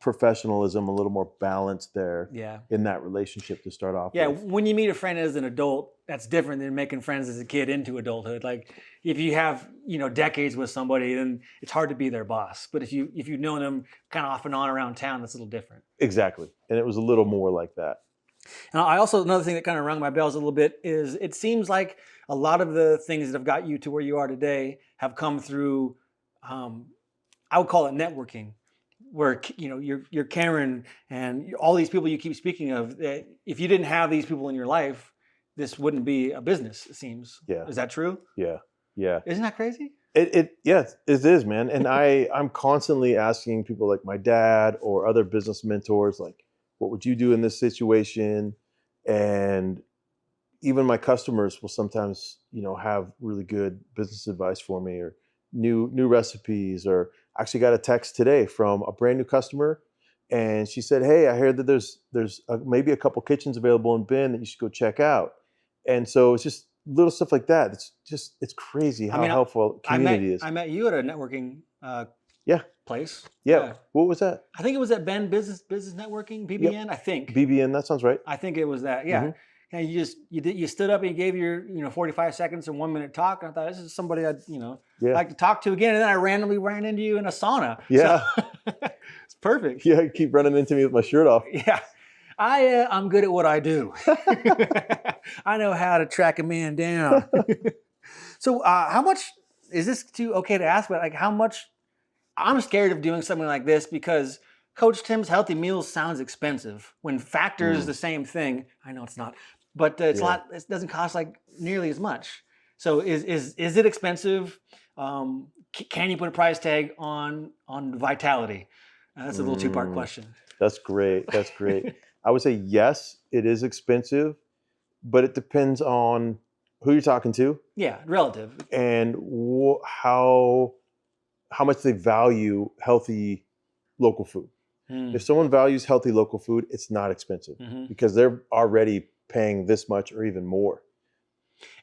professionalism, a little more balance there. Yeah. In that relationship to start off. Yeah. with. When you meet a friend as an adult, that's different than making friends as a kid into adulthood. Like if you have decades with somebody, then it's hard to be their boss. But if you've known them kind of off and on around town, that's a little different. Exactly. And it was a little more like that. And another thing that kind of rung my bells a little bit is it seems like a lot of the things that have got you to where you are today have come through, I would call it networking, where you're Karen and all these people you keep speaking of. If you didn't have these people in your life, this wouldn't be a business. It seems. Yeah. Is that true? Yeah. Isn't that crazy? Yes, it is, man. And I'm constantly asking people like my dad or other business mentors, like, what would you do in this situation? And even my customers will sometimes, have really good business advice for me, or new recipes. Or actually got a text today from a brand new customer, and she said, "Hey, I heard that there's maybe a couple kitchens available in Bend that you should go check out." And so it's just little stuff like that. It's crazy how helpful community is. I met you at a networking place. Yeah. What was that? I think it was at Bend Business Networking, BBN. Yep. I think BBN. That sounds right. I think it was that. Yeah. Mm-hmm. And you stood up and you gave your 45 seconds and 1 minute talk. And I thought, this is somebody I'd like to talk to again. And then I randomly ran into you in a sauna. Yeah. So, it's perfect. Yeah. You keep running into me with my shirt off. Yeah. I'm good at what I do. I know how to track a man down. So how much is this too okay to ask? But like, how much? I'm scared of doing something like this because Coach Tim's Healthy Meals sounds expensive. When Factor is the same thing, I know it's not, but it's a lot. It doesn't cost like nearly as much. So is it expensive? Can can you put a price tag on vitality? That's a little two-part question. That's great. That's great. I would say yes, it is expensive, but it depends on who you're talking to Yeah, relative. and how much they value healthy local food. If someone values healthy local food, it's not expensive because they're already paying this much or even more.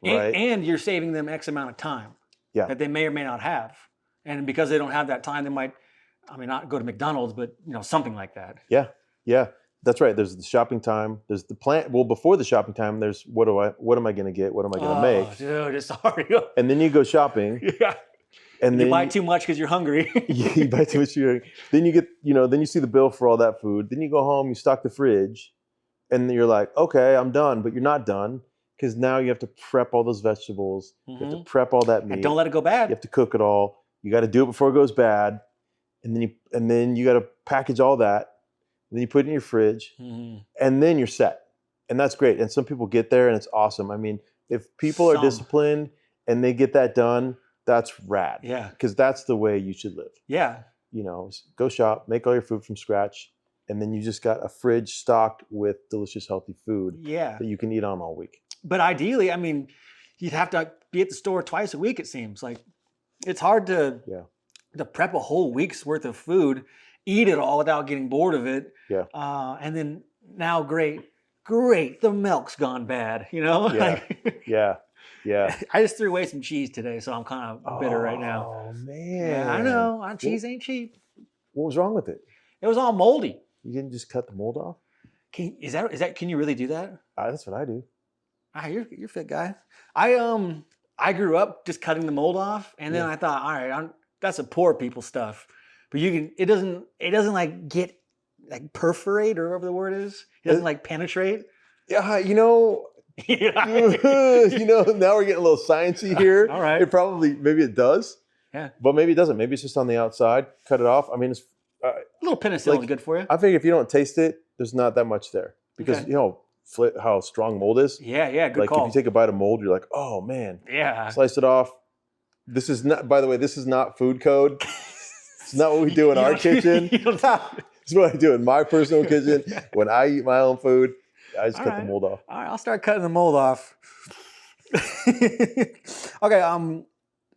Right? And you're saving them X amount of time that they may or may not have. And because they don't have that time, they might, not go to McDonald's, but something like that. Yeah. Yeah. That's right. There's the shopping time. There's the plan. Well, before the shopping time, there's what am I going to get? What am I going to make? Dude, it's hard. And then you go shopping. Yeah. And then you buy too much because you're hungry. You buy too much. Then you get, then you see the bill for all that food. Then you go home, you stock the fridge, and you're like, okay, I'm done. But you're not done because now you have to prep all those vegetables. You have to prep all that meat. And don't let it go bad. You have to cook it all. You got to do it before it goes bad. And then you got to package all that. And then you put it in your fridge, and then you're set. And that's great. And some people get there, and it's awesome. If people are disciplined and they get that done, that's rad. Yeah. Because that's the way you should live. Yeah. Go shop, make all your food from scratch, and then you just got a fridge stocked with delicious, healthy food that you can eat on all week. But ideally, you'd have to be at the store twice a week, it seems. Like, it's hard to prep a whole week's worth of food, eat it all without getting bored of it. Yeah. And then now, great, the milk's gone bad, Yeah. Yeah. I just threw away some cheese today, so I'm kind of bitter right now. Oh, man. Yeah, I know. Cheese ain't cheap. What was wrong with it? It was all moldy. You didn't just cut the mold off? Can you really do that? That's what I do. You're a fit guy. I grew up just cutting the mold off, and then I thought, all right, that's a poor people stuff. But it doesn't like get like perforate or whatever the word is. It doesn't like penetrate. Yeah, now we're getting a little sciencey here. All right. Maybe it does. Yeah. But maybe it doesn't. Maybe it's just on the outside. Cut it off. It's a little penicillin is good for you. I think if you don't taste it, there's not that much there because how strong mold is. Yeah, good call. If you take a bite of mold, you're like, oh man. Yeah. Slice it off. This is not. By the way, this is not food code. It's not what we do in our kitchen. It's what I do in my personal kitchen when I eat my own food. I just cut the mold off. All right, I'll start cutting the mold off. Okay,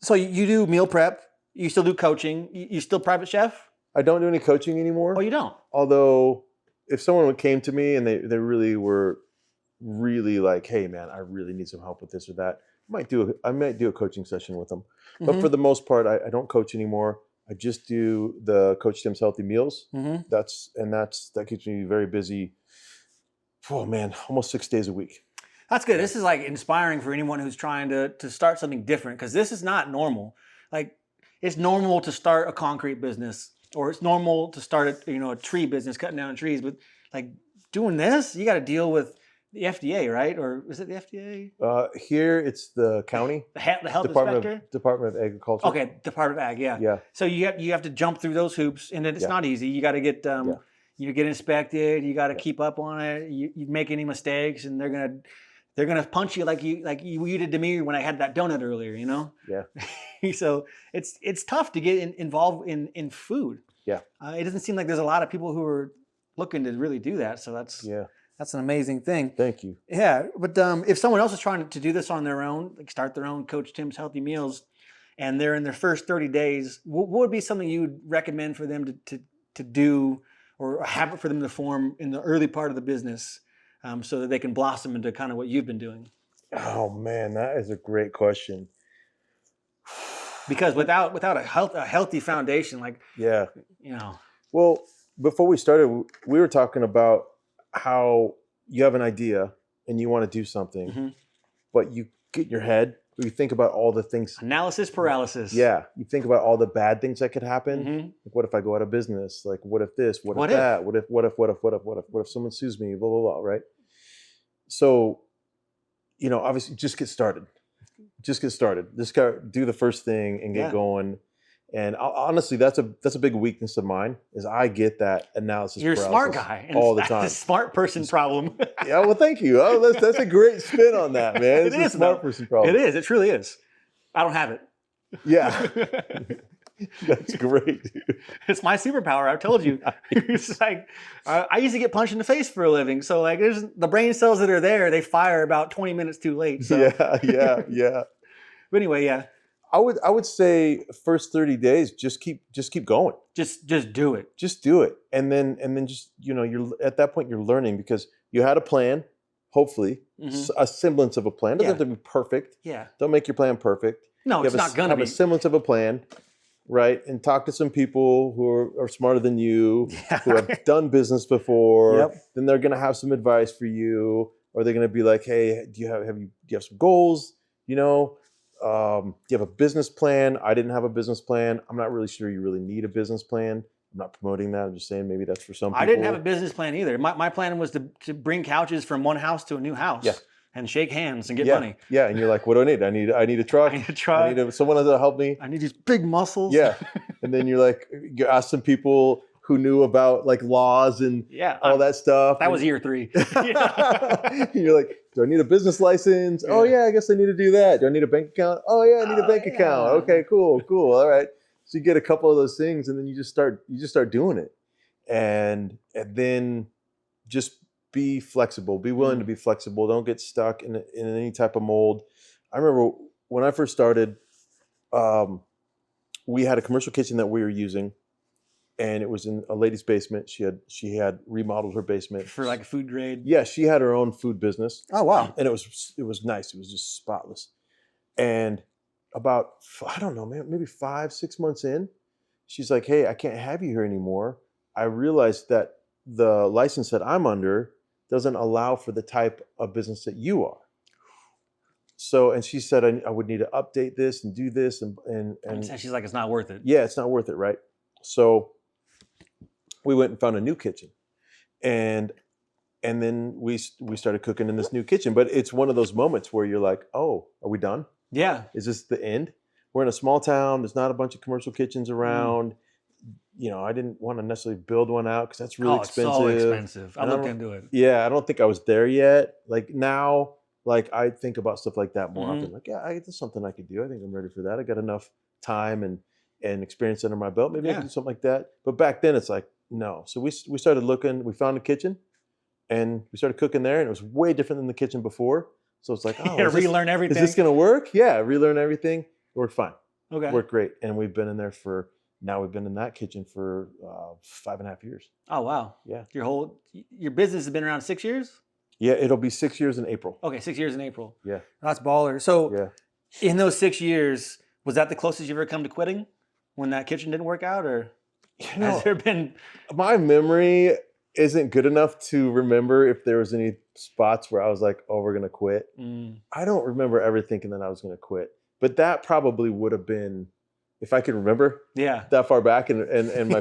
so you do meal prep. You still do coaching. You still private chef? I don't do any coaching anymore. Oh, you don't? Although, if someone came to me and they really were like, hey man, I really need some help with this or that, I might do a coaching session with them. But for the most part, I don't coach anymore. I just do the Coach Tim's Healthy Meals. That keeps me very busy. Oh man, almost 6 days a week. That's good. This is like inspiring for anyone who's trying to start something different, because this is not normal. Like, it's normal to start a concrete business, or it's normal to start a tree business, cutting down trees. But like doing this, you got to deal with the FDA, right? Or is it the FDA? Here it's the county. The health inspector? Department of Agriculture. Okay, Department of Ag, yeah. Yeah. So you have to jump through those hoops, and it's not easy. You got to get you get inspected. You got to keep up on it. You make any mistakes, and they're gonna punch you like you did to me when I had that donut earlier. Yeah. So it's tough to get involved in food. Yeah. It doesn't seem like there's a lot of people who are looking to really do that. So that's an amazing thing. Thank you. Yeah, but if someone else is trying to do this on their own, like start their own Coach Tim's Healthy Meals, and they're in their first 30 days, what would be something you would recommend for them to do, or a habit for them to form in the early part of the business, so that they can blossom into kind of what you've been doing? Oh man, that is a great question. Because without a healthy foundation, Well, before we started, we were talking about how you have an idea and you want to do something, but you get in your head, or you think about all the things. Analysis paralysis. Yeah, you think about all the bad things that could happen. Like, what if I go out of business? Like, what if this? What if that? What if someone sues me? Blah blah blah. Right. So, obviously, just get started. Just do the first thing and get going. And honestly, that's a big weakness of mine, is I get that analysis You're a smart guy all the time. It's a smart person problem. Yeah, well, thank you. Oh, that's a great spin on that, man. It is a smart person problem. It is. It truly is. I don't have it. Yeah. That's great, dude. It's my superpower. I've told you. It's like I used to get punched in the face for a living. So like, there's the brain cells that are there. They fire about 20 minutes too late. So. Yeah. But anyway, yeah. I would say first 30 days, just keep going. Just do it. Just do it. And then just, you're at that point you're learning because you had a plan, hopefully, a semblance of a plan. It doesn't have to be perfect. Yeah. Don't make your plan perfect. No, it's not going to be. Have a semblance of a plan, right? And talk to some people who are smarter than you, who have done business before. Yep. Then they're going to have some advice for you, or they're going to be like, "Hey, do you have some goals? Do you have a business plan? I didn't have a business plan. I'm not really sure you really need a business plan. I'm not promoting that. I'm just saying maybe that's for some people. I didn't have a business plan either. My plan was to bring couches from one house to a new house. Yeah. And shake hands and get money. Yeah, and you're like, what do I need? I need a truck. I need a truck. I need someone to help me. I need these big muscles. Yeah, and then you're like, you ask some people who knew about like laws and all that stuff. That was year 3. You're like, do I need a business license? Yeah. Oh yeah, I guess I need to do that. Do I need a bank account? Oh yeah, I need a bank account. Okay, cool. All right. So you get a couple of those things, and then you just start doing it, and then just be flexible. Be willing to be flexible. Don't get stuck in any type of mold. I remember when I first started, we had a commercial kitchen that we were using, and it was in a lady's basement. She had remodeled her basement for like a food grade. Yeah, she had her own food business. Oh wow! And it was nice. It was just spotless. And about I don't know, maybe 5-6 months in, she's like, "Hey, I can't have you here anymore. I realized that the license that I'm under doesn't allow for the type of business that you are." So, and she said, I would need to update this and do this. And she's like, it's not worth it. Yeah, it's not worth it, right? So we went and found a new kitchen. And then we started cooking in this new kitchen. But it's one of those moments where you're like, oh, are we done? Yeah. Is this the end? We're in a small town. There's not a bunch of commercial kitchens around. I didn't want to necessarily build one out because that's really expensive. It's so expensive. I looked into it. Yeah, I don't think I was there yet. Like now, like I think about stuff like that more often. Like, yeah, that's something I could do. I think I'm ready for that. I got enough time and experience under my belt. Maybe I can do something like that. But back then, it's like no. So we started looking. We found a kitchen, and we started cooking there, and it was way different than the kitchen before. So it's like, oh, relearn everything. Is this gonna work? Yeah, relearn everything. It worked fine. Okay, worked great, and we've been in there for. Now we've been in that kitchen for 5.5 years. Oh, wow. Yeah. Your business has been around 6 years? Yeah, it'll be 6 years in April. Okay, 6 years in April. Yeah. That's baller. So in those 6 years, was that the closest you've ever come to quitting when that kitchen didn't work out? Or has there been... My memory isn't good enough to remember if there was any spots where I was like, oh, we're going to quit. I don't remember ever thinking that I was going to quit. But that probably would have been... If I could remember that far back and my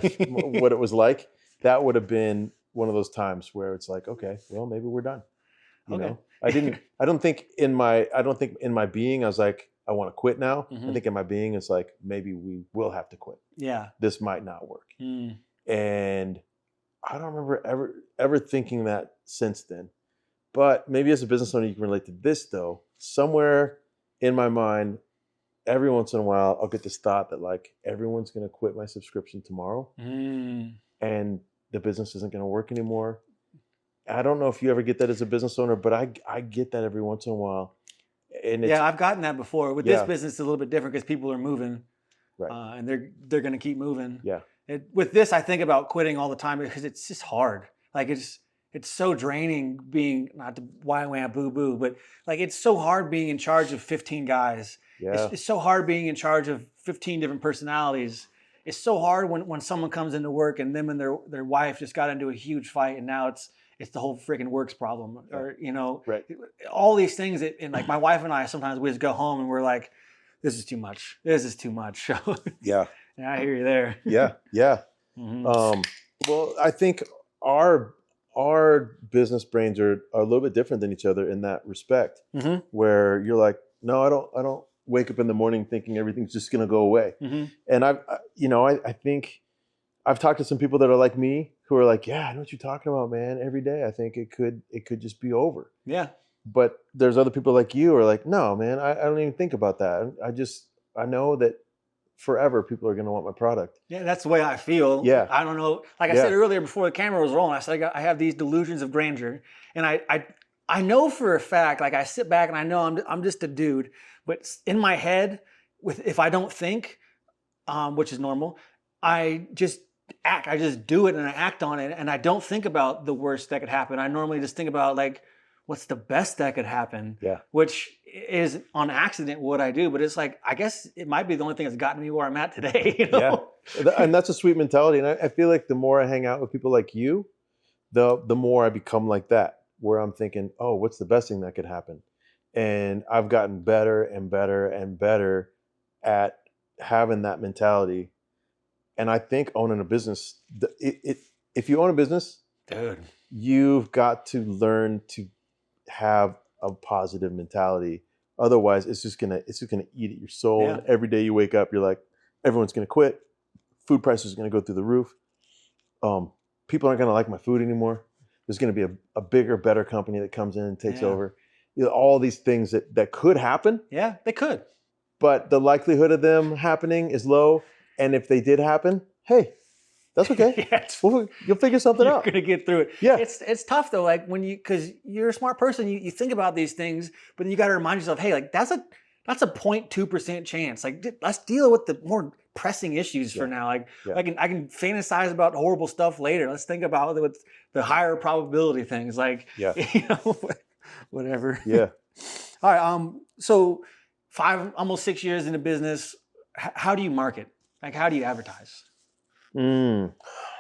what it was like, that would have been one of those times where it's like, okay, well, maybe we're done. You know, I don't think in my being, I was like, I want to quit now. I think in my being, it's like, maybe we will have to quit. Yeah. This might not work. And I don't remember ever thinking that since then. But maybe as a business owner, you can relate to this though. Somewhere in my mind, every once in a while, I'll get this thought that like everyone's going to quit my subscription tomorrow, and the business isn't going to work anymore. I don't know if you ever get that as a business owner, but I get that every once in a while. And I've gotten that before. With this business, it's a little bit different because people are moving, right? And they're going to keep moving. Yeah. With this, I think about quitting all the time because it's just hard. Like it's so draining being not to wah boo boo, but like it's so hard being in charge of 15 guys. Yeah. It's so hard being in charge of 15 different personalities. It's so hard when someone comes into work and them and their wife just got into a huge fight and now it's the whole freaking works problem or all these things and like my wife and I sometimes we just go home and we're like, this is too much. Yeah. And I hear you there. Yeah. Well, I think our business brains are a little bit different than each other in that respect, where you're like, no, I don't wake up in the morning thinking everything's just going to go away. And I think I've talked to some people that are like me who are like, yeah, I know what you're talking about, man. Every day I think it could just be over. Yeah. But there's other people like you who are like, no, man, I don't even think about that. I know that forever people are going to want my product. Yeah, that's the way I feel. Yeah. I don't know. Like I Yeah. said earlier before the camera was rolling, I said I have these delusions of grandeur, and I know for a fact. Like I sit back and I know I'm just a dude, but in my head, if I don't think, which is normal, I just act. I just do it and I act on it, and I don't think about the worst that could happen. I normally just think about like, what's the best that could happen? Yeah. Which is on accident what I do, but it's like, I guess it might be the only thing that's gotten me where I'm at today. You know? Yeah. And that's a sweet mentality. And I feel like the more I hang out with people like you, the more I become like that, where I'm thinking, oh, what's the best thing that could happen? And I've gotten better and better and better at having that mentality. And I think owning a business, if you own a business, Dude, you've got to learn to have a positive mentality. Otherwise, it's just gonna eat at your soul. Yeah. And every day you wake up, you're like, everyone's gonna quit. Food prices are gonna go through the roof. People aren't gonna like my food anymore. There's gonna be a bigger, better company that comes in and takes over. You know, all these things that could happen. yeah, they could. But the likelihood of them happening is low. And if they did happen, hey, that's okay. You'll figure something You're out. gonna get through it. Yeah. It's tough though, like because you're a smart person, you think about these things, but then you got to remind yourself, hey, like that's a 0.2% chance. Like let's deal with the more pressing issues for now. Like I can fantasize about horrible stuff later. Let's think about with the higher probability things. Like whatever. Yeah. All right. So almost 6 years in the business, how do you market? Like how do you advertise?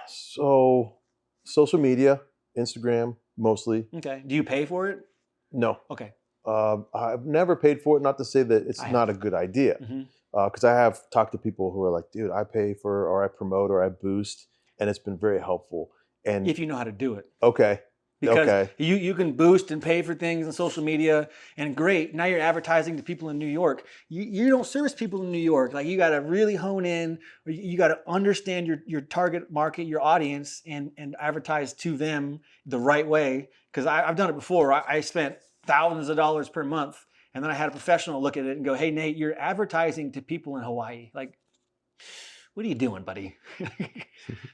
So social media, Instagram mostly. Okay. Do you pay for it? No. Okay. I've never paid for it. Not to say that it's not a good idea. Because I have talked to people who are like, dude, I pay for, or I promote, or I boost, and it's been very helpful. And if you know how to do it. Okay. Because you can boost and pay for things on social media, and great. Now you're advertising to people in New York. You don't service people in New York. Like you got to really hone in. Or you got to understand your target market, your audience, and advertise to them the right way. Because I've done it before. I spent thousands of dollars per month, and then I had a professional look at it and go, "Hey Nate, you're advertising to people in Hawaii. Like, what are you doing, buddy?"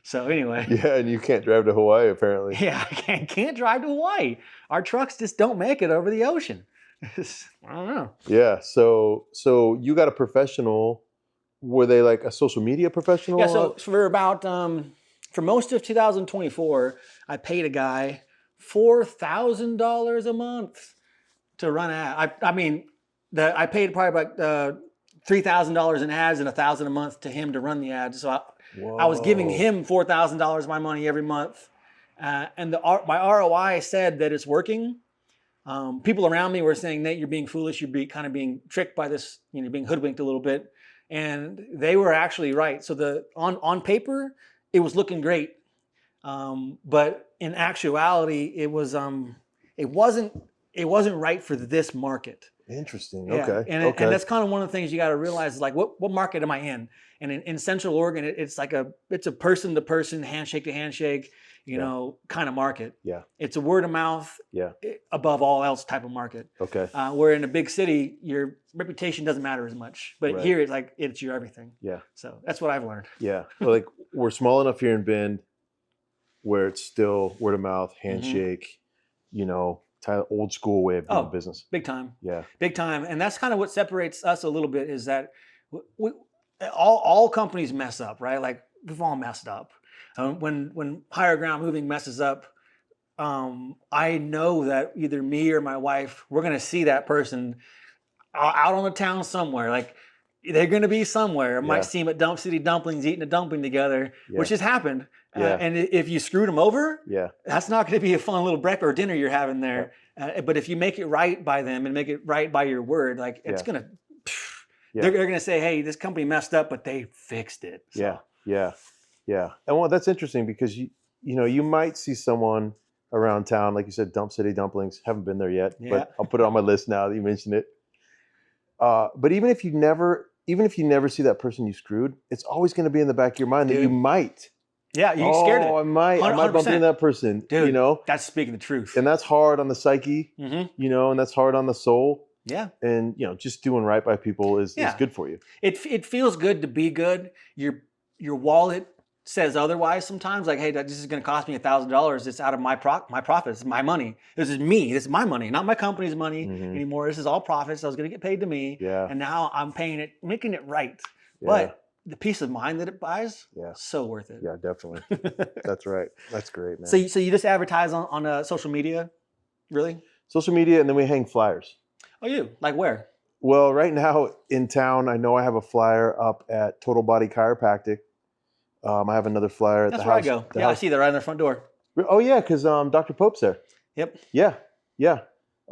So anyway. Yeah, and you can't drive to Hawaii apparently. Yeah, I can't drive to Hawaii. Our trucks just don't make it over the ocean. I don't know. Yeah, so you got a professional. Were they like a social media professional? Yeah, so for about for most of 2024, I paid a guy $4,000 a month to run ads. I paid probably about $3,000 in ads and $1,000 a month to him to run the ads. So I was giving him $4,000 of my money every month, and my ROI said that it's working. People around me were saying, Nate, you're being foolish. You're kind of being tricked by this. You're being hoodwinked a little bit, and they were actually right. So on paper, it was looking great, but in actuality, it wasn't right for this market. Interesting. Yeah. Okay. And that's kind of one of the things you got to realize is like, what market am I in? And in Central Oregon, it's a person to person, handshake to handshake, kind of market. Yeah. It's a word of mouth. Yeah. Above all else type of market. Okay. Where in a big city, your reputation doesn't matter as much, but here it's like it's your everything. Yeah. So that's what I've learned. Yeah. Well, like we're small enough here in Bend where it's still word of mouth, handshake, old school way of doing business. Big time. Yeah. Big time. And that's kind of what separates us a little bit is that all companies mess up, right? Like we've all messed up. When Higher Ground Moving messes up, I know that either me or my wife, we're going to see that person out on the town somewhere. Like they're going to be somewhere. I might see them at Dump City Dumplings eating a dumpling together, which has happened. And if you screwed them over, that's not going to be a fun little breakfast or dinner you're having there. But if you make it right by them and make it right by your word, like it's going to, they're going to say, hey, this company messed up, but they fixed it. So. Yeah. And well, that's interesting because you might see someone around town, like you said, Dump City Dumplings. Haven't been there yet, but I'll put it on my list now that you mentioned it. But even if you never see that person you screwed, it's always going to be in the back of your mind that you might. Yeah, you scared it. I might bump into that person. Dude, that's speaking the truth. And that's hard on the psyche, and that's hard on the soul. Yeah. And just doing right by people is Yeah. good for you. It feels good to be good. Your wallet says otherwise sometimes. Like, hey, this is going to cost me $1,000. It's out of my profits. It's my money. This is me. This is my money, not my company's money anymore. This is all profits. I was going to get paid to me. Yeah. And now I'm paying it, making it right. Yeah. But the peace of mind that it buys, Yeah. so worth it. Yeah, definitely. That's right. That's great, man. So you just advertise on social media, really? Social media, and then we hang flyers. Oh, you? Like where? Well, right now in town, I know I have a flyer up at Total Body Chiropractic. I have another flyer at That's the where house. I go. Yeah, I see that right in the front door. Oh yeah, because Dr. Pope's there. Yep. Yeah.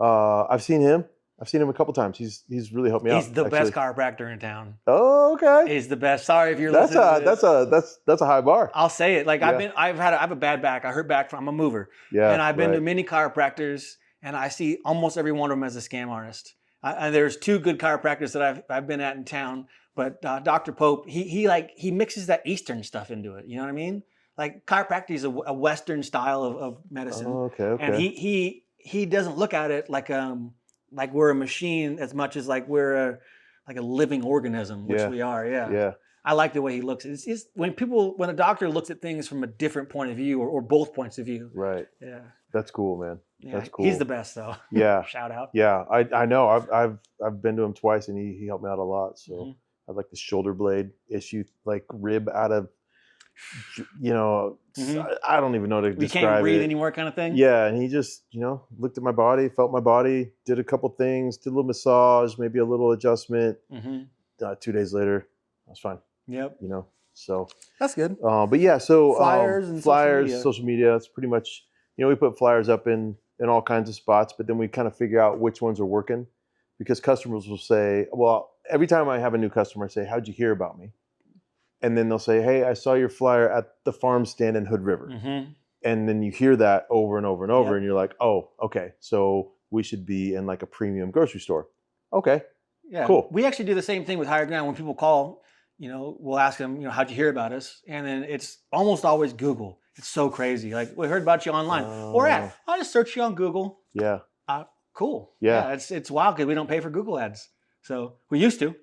I've seen him. I've seen him a couple times. He's really helped me out. He's the best chiropractor in town. Oh, okay. He's the best. Sorry if you're That's listening. that's a high bar. I'll say it. Like Yeah. I have a bad back. I hurt back from. I'm a mover. Yeah. And I've been right. to many chiropractors, and I see almost every one of them as a scam artist. And there's two good chiropractors that I've been at in town, but Dr. Pope, he mixes that Eastern stuff into it. You know what I mean? Like chiropractic is a Western style of medicine. Oh, okay. And he doesn't look at it like we're a machine as much as like we're a living organism, which we are. Yeah. Yeah. I like the way he looks. It's when a doctor looks at things from a different point of view or both points of view. Right. Yeah. That's cool, man. Yeah. That's cool. He's the best though. Yeah. Shout out. Yeah. I know. I've been to him twice, and he helped me out a lot. So I had like the shoulder blade issue, like rib out of, I don't even know how to You describe can't breathe it. anymore, kind of thing. Yeah, and he just, looked at my body, felt my body, did a couple things, did a little massage, maybe a little adjustment. 2 days later, I was fine. Yep. So. That's good. But yeah, so Flyers and social media. It's pretty much, we put flyers up in all kinds of spots, but then we kind of figure out which ones are working, because customers will say, well, every time I have a new customer, I say, how'd you hear about me? And then they'll say, hey, I saw your flyer at the farm stand in Hood River. And then you hear that over and over and over, and you're like, oh, okay, so we should be in like a premium grocery store. Okay, yeah, cool. We actually do the same thing with Higher Ground. When people call, we'll ask them, how'd you hear about us? And then it's almost always Google. It's so crazy. Like, we heard about you online. Or I just searched you on Google. Yeah. Cool. Yeah. It's wild because we don't pay for Google ads. So we used to.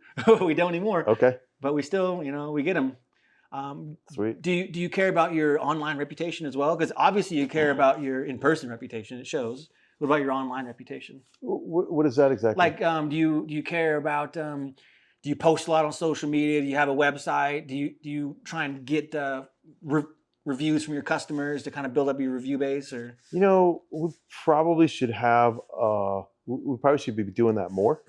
We don't anymore. Okay. But we still, we get them. Sweet. Do you care about your online reputation as well? Because obviously you care about your in-person reputation. It shows. What about your online reputation? What is that exactly? Like, do you care about? Do you post a lot on social media? Do you have a website? Do you try and get reviews from your customers to kind of build up your review base? Or we probably should have. We probably should be doing that more.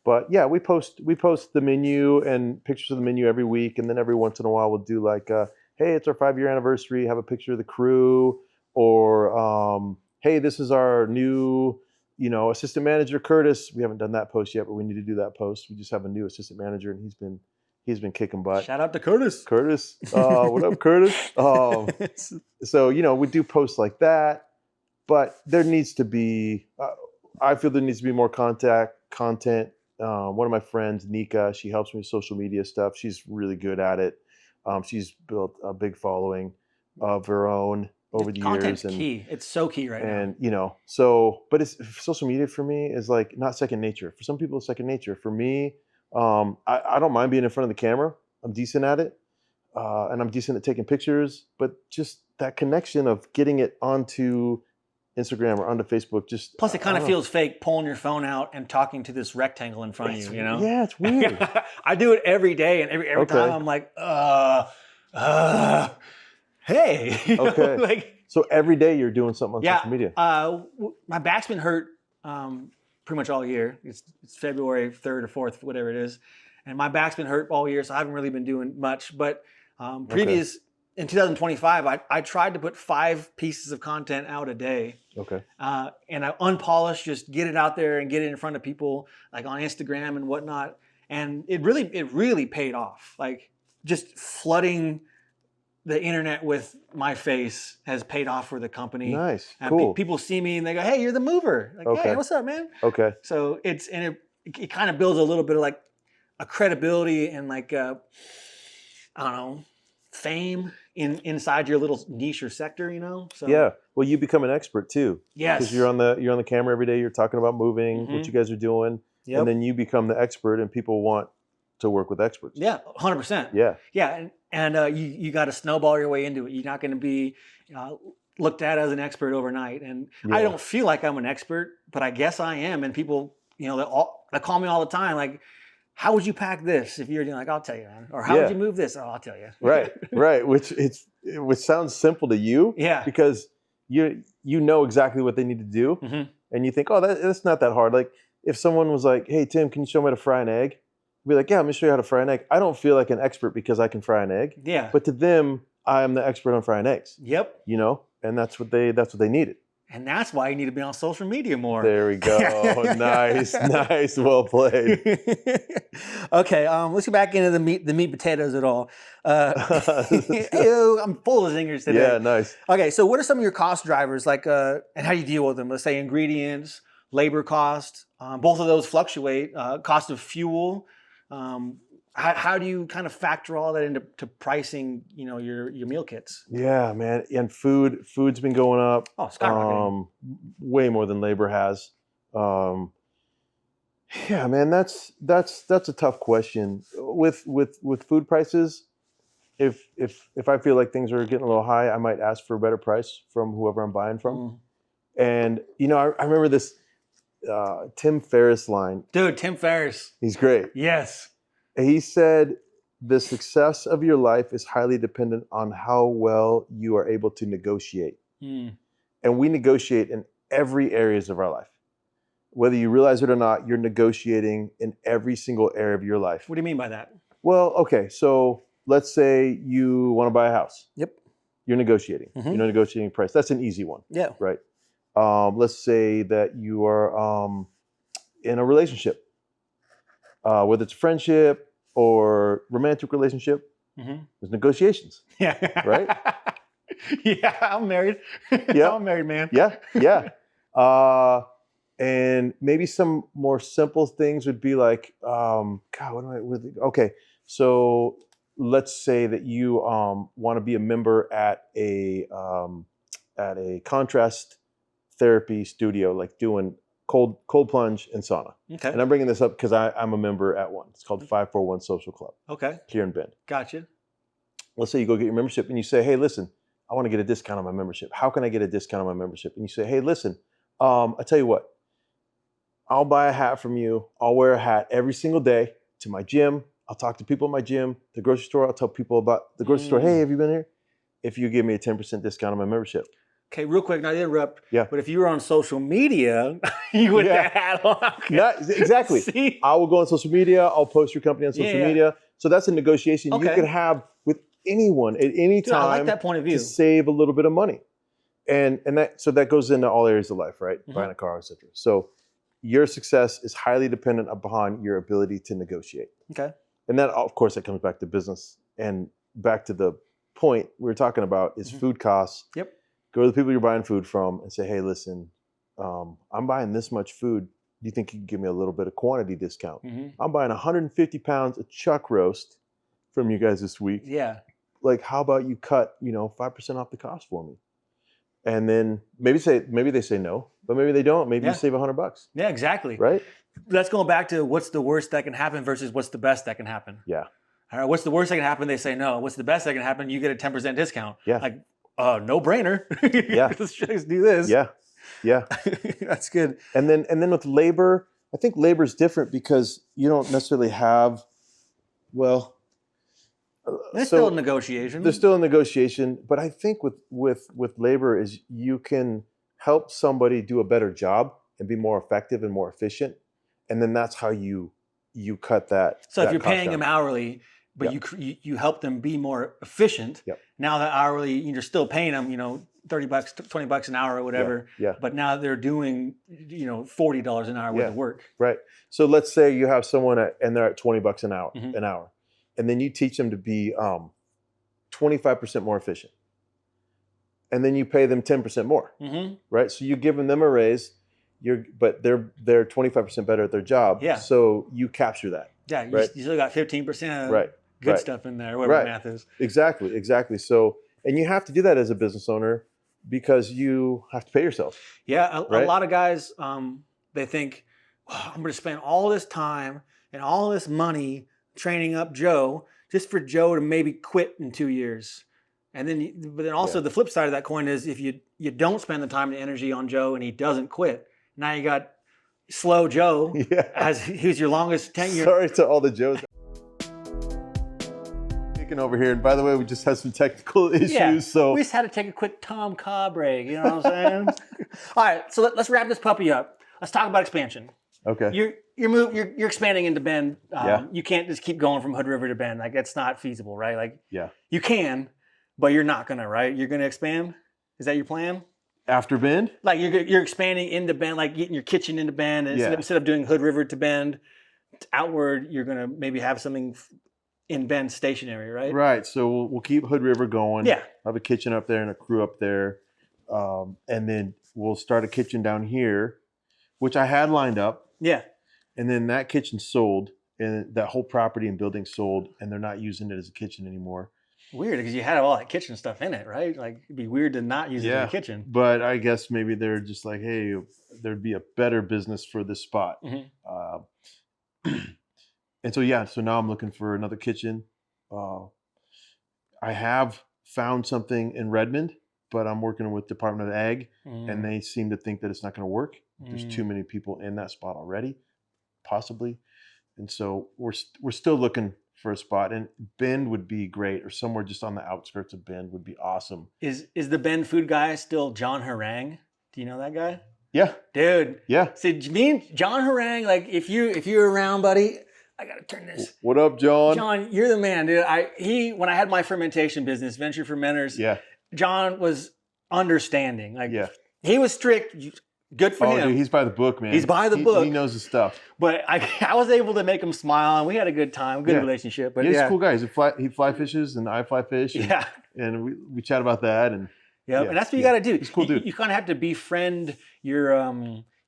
But yeah, we post the menu and pictures of the menu every week, and then every once in a while we'll do like, hey, it's our 5-year anniversary. Have a picture of the crew, or hey, this is our new, assistant manager Curtis. We haven't done that post yet, but we need to do that post. We just have a new assistant manager, and he's been kicking butt. Shout out to Curtis. Curtis, what up, Curtis? So we do posts like that, but there needs to be. I feel there needs to be more content. One of my friends, Nika, she helps me with social media stuff. She's really good at it. She's built a big following of her own over the years. Content's key. It's so key right now. And but social media for me is like not second nature. For some people, it's second nature. For me, I don't mind being in front of the camera. I'm decent at it, and I'm decent at taking pictures. But just that connection of getting it onto Instagram or onto Facebook, just plus it kind of feels fake pulling your phone out and talking to this rectangle in front of you. Yeah, it's weird. I do it every day, and every time I'm like, hey. Okay. Like, so every day you're doing something on social media. My back's been hurt pretty much all year. It's February 3rd or 4th, whatever it is, and my back's been hurt all year, so I haven't really been doing much. But in 2025, I tried to put 5 pieces of content out a day. Okay. And I unpolished, just get it out there and get it in front of people, like on Instagram and whatnot. And it really paid off. Like, just flooding the internet with my face has paid off for the company. Nice. And Cool. people see me and they go, "Hey, you're the mover." Like, Okay. "Hey, what's up, man?" Okay. So it kind of builds a little bit of like a credibility and like I don't know, fame inside your little niche or sector, So Yeah. Well, you become an expert too. yes, Because you're on the camera every day. You're talking about moving, what you guys are doing. Yep. And then you become the expert, and people want to work with experts. Yeah, 100%. Yeah. Yeah, and you got to snowball your way into it. You're not going to be looked at as an expert overnight. And I Yeah. don't feel like I'm an expert, but I guess I am. And people, they call me all the time, like, how would you pack this? If you're like, I'll tell you, man. Or how would you move this? Oh, I'll tell you. Right. Which sounds simple to you. Yeah. Because you know exactly what they need to do, and you think, oh, that's not that hard. Like if someone was like, hey Tim, can you show me how to fry an egg? I'd be like, yeah, let me show you how to fry an egg. I don't feel like an expert because I can fry an egg. Yeah. But to them, I am the expert on frying eggs. Yep. And that's what they needed. And that's why you need to be on social media more. There we go. Nice. Well played. Okay, let's get back into the meat potatoes at all. Ew, I'm full of zingers today. Yeah, nice. Okay, so what are some of your cost drivers, like, and how do you deal with them? Let's say ingredients, labor cost. Both of those fluctuate. Cost of fuel. How do you kind of factor all that into pricing? Your meal kits. Yeah, man. And food's been going up. Oh, skyrocketing. Way more than labor has. Yeah, man. That's a tough question. With food prices, if I feel like things are getting a little high, I might ask for a better price from whoever I'm buying from. And I remember this Tim Ferriss line. Dude, Tim Ferriss. He's great. Yes. He said, the success of your life is highly dependent on how well you are able to negotiate. And we negotiate in every areas of our life. Whether you realize it or not, you're negotiating in every single area of your life. What do you mean by that? Well, okay, so let's say you want to buy a house. Yep. You're negotiating. You're negotiating price. That's an easy one. Yeah. Right. Let's say that you are in a relationship. Whether it's a friendship or romantic relationship, there's negotiations. Yeah. Right? Yeah, I'm married. Yeah. I'm a married man. Yeah. And maybe some more simple things would be like, okay, so let's say that you want to be a member at a contrast therapy studio, like doing cold plunge and sauna. Okay. And I'm bringing this up because I'm a member at one. It's called 541 Social Club. Okay. Here in Bend. Gotcha. Let's say you go get your membership and you say, hey, listen, I want to get a discount on my membership. How can I get a discount on my membership? And you say, hey, listen, I tell you what, I'll buy a hat from you. I'll wear a hat every single day to my gym. I'll talk to people at my gym, the grocery store. I'll tell people about the grocery store. Hey, have you been here? If you give me a 10% discount on my membership. Okay, real quick, not to interrupt. Yeah. But if you were on social media, you would have hat on. Exactly. See? I will go on social media. I'll post your company on social media. So that's a negotiation you could have with anyone at any time. I like that point of view. To save a little bit of money. And that goes into all areas of life, right? Buying a car, etc. So your success is highly dependent upon your ability to negotiate. Okay. And that, of course, that comes back to business and back to the point we were talking about is food costs. Yep. Go to the people you're buying food from and say, hey, listen, I'm buying this much food. Do you think you can give me a little bit of quantity discount? I'm buying 150 pounds of chuck roast from you guys this week. Yeah. Like, how about you cut, 5% off the cost for me? And then maybe they say no, but maybe they don't. Maybe you save $100. Yeah, exactly. Right? Let's go back to what's the worst that can happen versus what's the best that can happen. Yeah. All right, what's the worst that can happen? They say no. What's the best that can happen? You get a 10% discount. Yeah. Like, no brainer. Yeah. Let's just do this. Yeah. Yeah. That's good. And then with labor, I think labor is different because you don't necessarily have, There's still a negotiation. There's still a negotiation, but I think with labor is you can help somebody do a better job and be more effective and more efficient, and then that's how you cut that. So if you're cost paying down. them hourly, but you help them be more efficient. Yep. Now that hourly, you're still paying them, $30, $20 an hour or whatever. Yeah. But now they're doing, $40 an hour worth of work. Right. So let's say you have someone and they're at $20 an hour, and then you teach them to be 25% more efficient, and then you pay them 10% more. Right. So you're giving them a raise. But they're 25% better at their job. Yeah. So you capture that. Yeah. You still got 15% Right. good stuff in there, whatever the math is. Exactly. So, and you have to do that as a business owner because you have to pay yourself. Yeah. A lot of guys, they think I'm going to spend all this time and all this money training up Joe just for Joe to maybe quit in 2 years. And then, but then also the flip side of that coin is if you don't spend the time and energy on Joe and he doesn't quit, now you got slow Joe as who's your longest tenure. Sorry to all the Joes kicking over here. And by the way, we just had some technical issues. So we just had to take a quick Tom Cobb break. You know what I'm saying? All right, so let's wrap this puppy up. Let's talk about expansion. okay. You're expanding into Bend. Yeah. You can't just keep going from Hood River to Bend. Like that's not feasible, right? Like Yeah. you can, but you're not gonna, right? You're gonna expand. Is that your plan? After Bend? Like you're expanding into Bend, like getting your kitchen into Bend, and instead of doing Hood River to Bend, outward, you're gonna maybe have something in Bend stationary, right? Right. So we'll keep Hood River going. Yeah. Have a kitchen up there and a crew up there. And then we'll start a kitchen down here, which I had lined up. Yeah. And then that kitchen sold, and that whole property and building sold, and they're not using it as a kitchen anymore. Weird, because you had all that kitchen stuff in it, right? Like it'd be weird to not use it in the kitchen. But I guess maybe they're just like, hey, there'd be a better business for this spot. Mm-hmm. And so now I'm looking for another kitchen. I have found something in Redmond, but I'm working with Department of Ag, and they seem to think that it's not going to work. There's too many people in that spot already, possibly. And so we're still looking for a spot, and Bend would be great, or somewhere just on the outskirts of Bend would be awesome. Is the Bend food guy still John Harang? Do you know that guy? Yeah. Dude. Yeah. See, me and John Harang, like if you're around, buddy, I gotta turn this. What up, John? John, you're the man, dude. When I had my fermentation business, Venture Fermenters, John was understanding. Like he was strict. Good for him. Dude, he's by the book, man. He's by the book. He knows his stuff. But I was able to make him smile, and we had a good time, good relationship. But he's a cool guy. He fly fishes, and I fly fish. And, and we chat about that. And and that's what you got to do. He's a cool dude. You kind of have to befriend your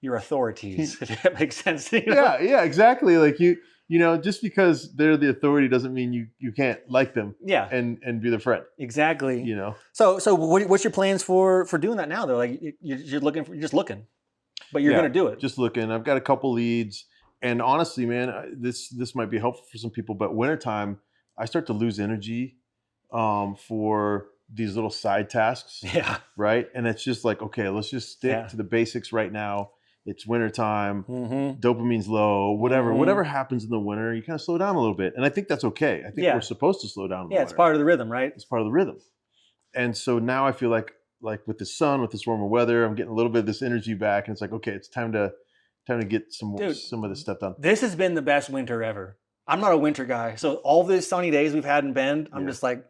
authorities, if that makes sense. You know? Yeah, exactly. Like you know, just because they're the authority doesn't mean you can't like them. Yeah, and be their friend. Exactly. You know. So what's your plans for doing that now though? Like you're just looking, but you're gonna do it. Just looking. I've got a couple leads, and honestly, man, this might be helpful for some people. But wintertime, I start to lose energy for these little side tasks. Yeah. Right. And it's just like, okay, let's just stick to the basics right now. It's wintertime, dopamine's low, whatever happens in the winter, you kind of slow down a little bit. And I think that's okay. I think we're supposed to slow down in the winter. It's part of the rhythm, right? It's part of the rhythm. And so now I feel like with the sun, with this warmer weather, I'm getting a little bit of this energy back. And it's like, okay, it's time to get some of this stuff done. This has been the best winter ever. I'm not a winter guy. So all these sunny days we've had in Bend, I'm just like,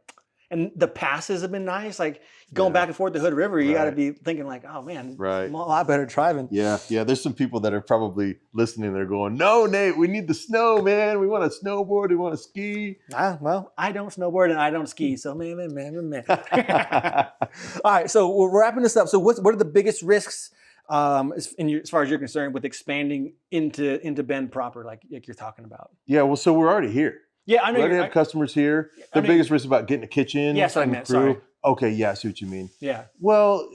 and the passes have been nice. Like going back and forth to Hood River, you got to be thinking like, oh man, I'm a lot better driving. Yeah. There's some people that are probably listening. They're going, no, Nate, we need the snow, man. We want to snowboard. We want to ski. Well, I don't snowboard and I don't ski. So man. All right. So we're wrapping this up. So what are the biggest risks as far as you're concerned with expanding into Bend proper, like you're talking about? Yeah. Well, so we're already here. Yeah, I know. We already have customers here. The biggest risk is about getting a kitchen. Yes, I meant. Sorry. Okay, yeah, I see what you mean. Yeah. Well,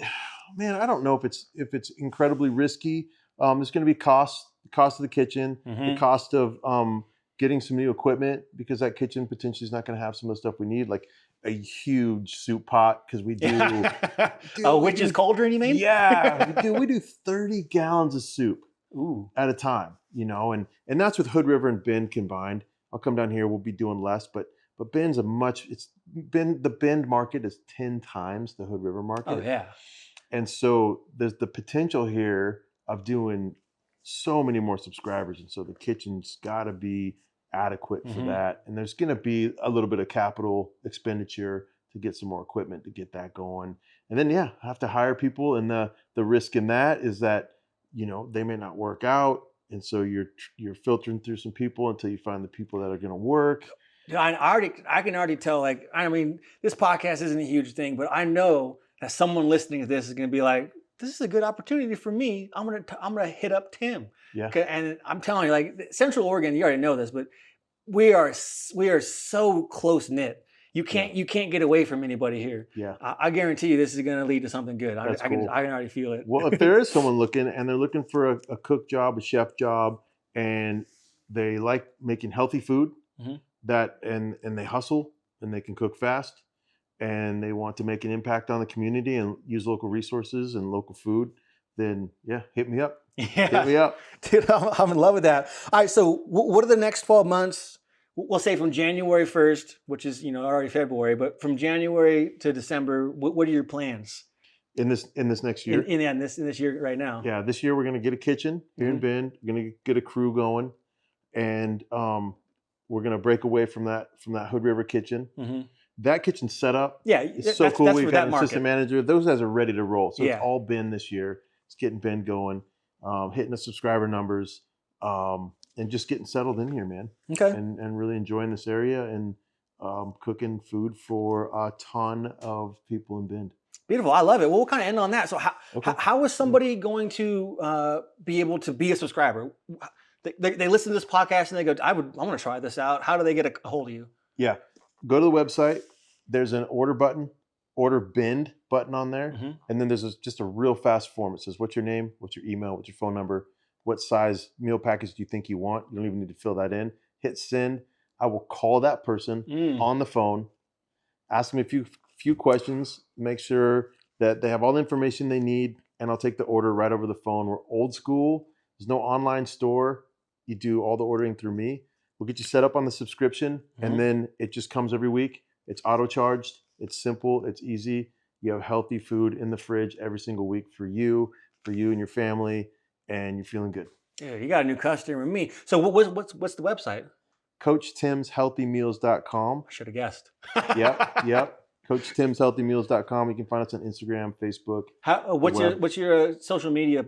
man, I don't know if it's incredibly risky. There's going to be the cost of the kitchen, the cost of getting some new equipment, because that kitchen potentially is not going to have some of the stuff we need, like a huge soup pot, because we do. Witch's cauldron, you mean? Yeah, we do 30 gallons of soup at a time, and that's with Hood River and Bend combined. I'll come down here, we'll be doing less, but Bend's the Bend market is 10 times the Hood River market. Oh yeah. And so there's the potential here of doing so many more subscribers. And so the kitchen's gotta be adequate for that. And there's gonna be a little bit of capital expenditure to get some more equipment to get that going. And then I have to hire people, and the risk in that is that, they may not work out. And so you're filtering through some people until you find the people that are going to work. I can already tell. Like, I mean, this podcast isn't a huge thing, but I know that someone listening to this is going to be like, "This is a good opportunity for me. I'm gonna hit up Tim." Yeah. And I'm telling you, like Central Oregon, you already know this, but we are so close knit. You can't get away from anybody here. Yeah. I guarantee you this is going to lead to something good. That's I cool. can already feel it. Well, if there is someone looking and they're looking for a cook job, a chef job, and they like making healthy food, Mhm. and they hustle and they can cook fast, and they want to make an impact on the community and use local resources and local food, then yeah, hit me up. Hit me Yeah, up. dude, I'm in love with that. All right, so what are the next 12 months? We'll say from January 1st, which is already February, but from January to December, what are your plans In this next year. in this year right now? Yeah, this year we're gonna get a kitchen here in Bend. We're gonna get a crew going, and we're gonna break away from that Hood River kitchen. Mm-hmm. That kitchen setup, Yeah, it's so cool. We've got an assistant manager. Those guys are ready to roll. So it's all Bend this year. It's getting Bend going, hitting the subscriber numbers, and just getting settled in here, man. Okay. And really enjoying this area and cooking food for a ton of people in Bend. Beautiful. I love it. Well, we'll kind of end on that. So how is somebody going to be able to be a subscriber? They listen to this podcast and they go, I want to try this out. How do they get a hold of you? Yeah. Go to the website. There's an order button, order Bend button on there. Mm-hmm. And then there's just a real fast form. It says, what's your name? What's your email? What's your phone number? What size meal package do you think you want? You don't even need to fill that in. Hit send. I will call that person on the phone, ask them a few questions, make sure that they have all the information they need, and I'll take the order right over the phone. We're old school. There's no online store. You do all the ordering through me. We'll get you set up on the subscription, and then it just comes every week. It's auto-charged. It's simple. It's easy. You have healthy food in the fridge every single week for you and your family, and you're feeling good. Yeah, you got a new customer in me. So what's the website? CoachTimsHealthyMeals.com. I should have guessed. Yep. CoachTimsHealthyMeals.com. You can find us on Instagram, Facebook. What's your social media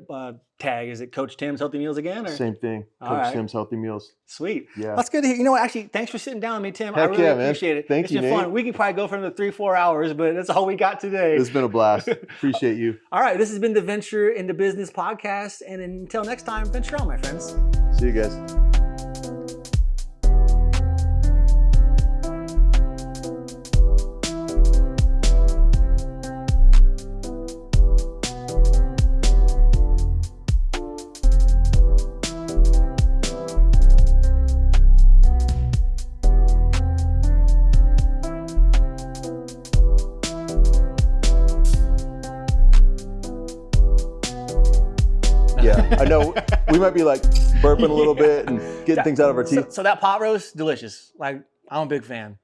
tag? Is it Coach Tim's Healthy Meals again? Or? Same thing. Coach Tim's Healthy Meals. Sweet. Yeah. That's good to hear. You know what? Actually, thanks for sitting down with me, Tim. Heck I really yeah, man. appreciate it. Thank you, It's been Nate. fun. We can probably go for another 3-4 hours, but that's all we got today. It's been a blast. Appreciate you. All right. This has been the Venture into Business podcast. And until next time, venture on, my friends. See you guys. Yeah, I know we might be like burping a little bit and getting things out of our teeth. So that pot roast, delicious. Like, I'm a big fan.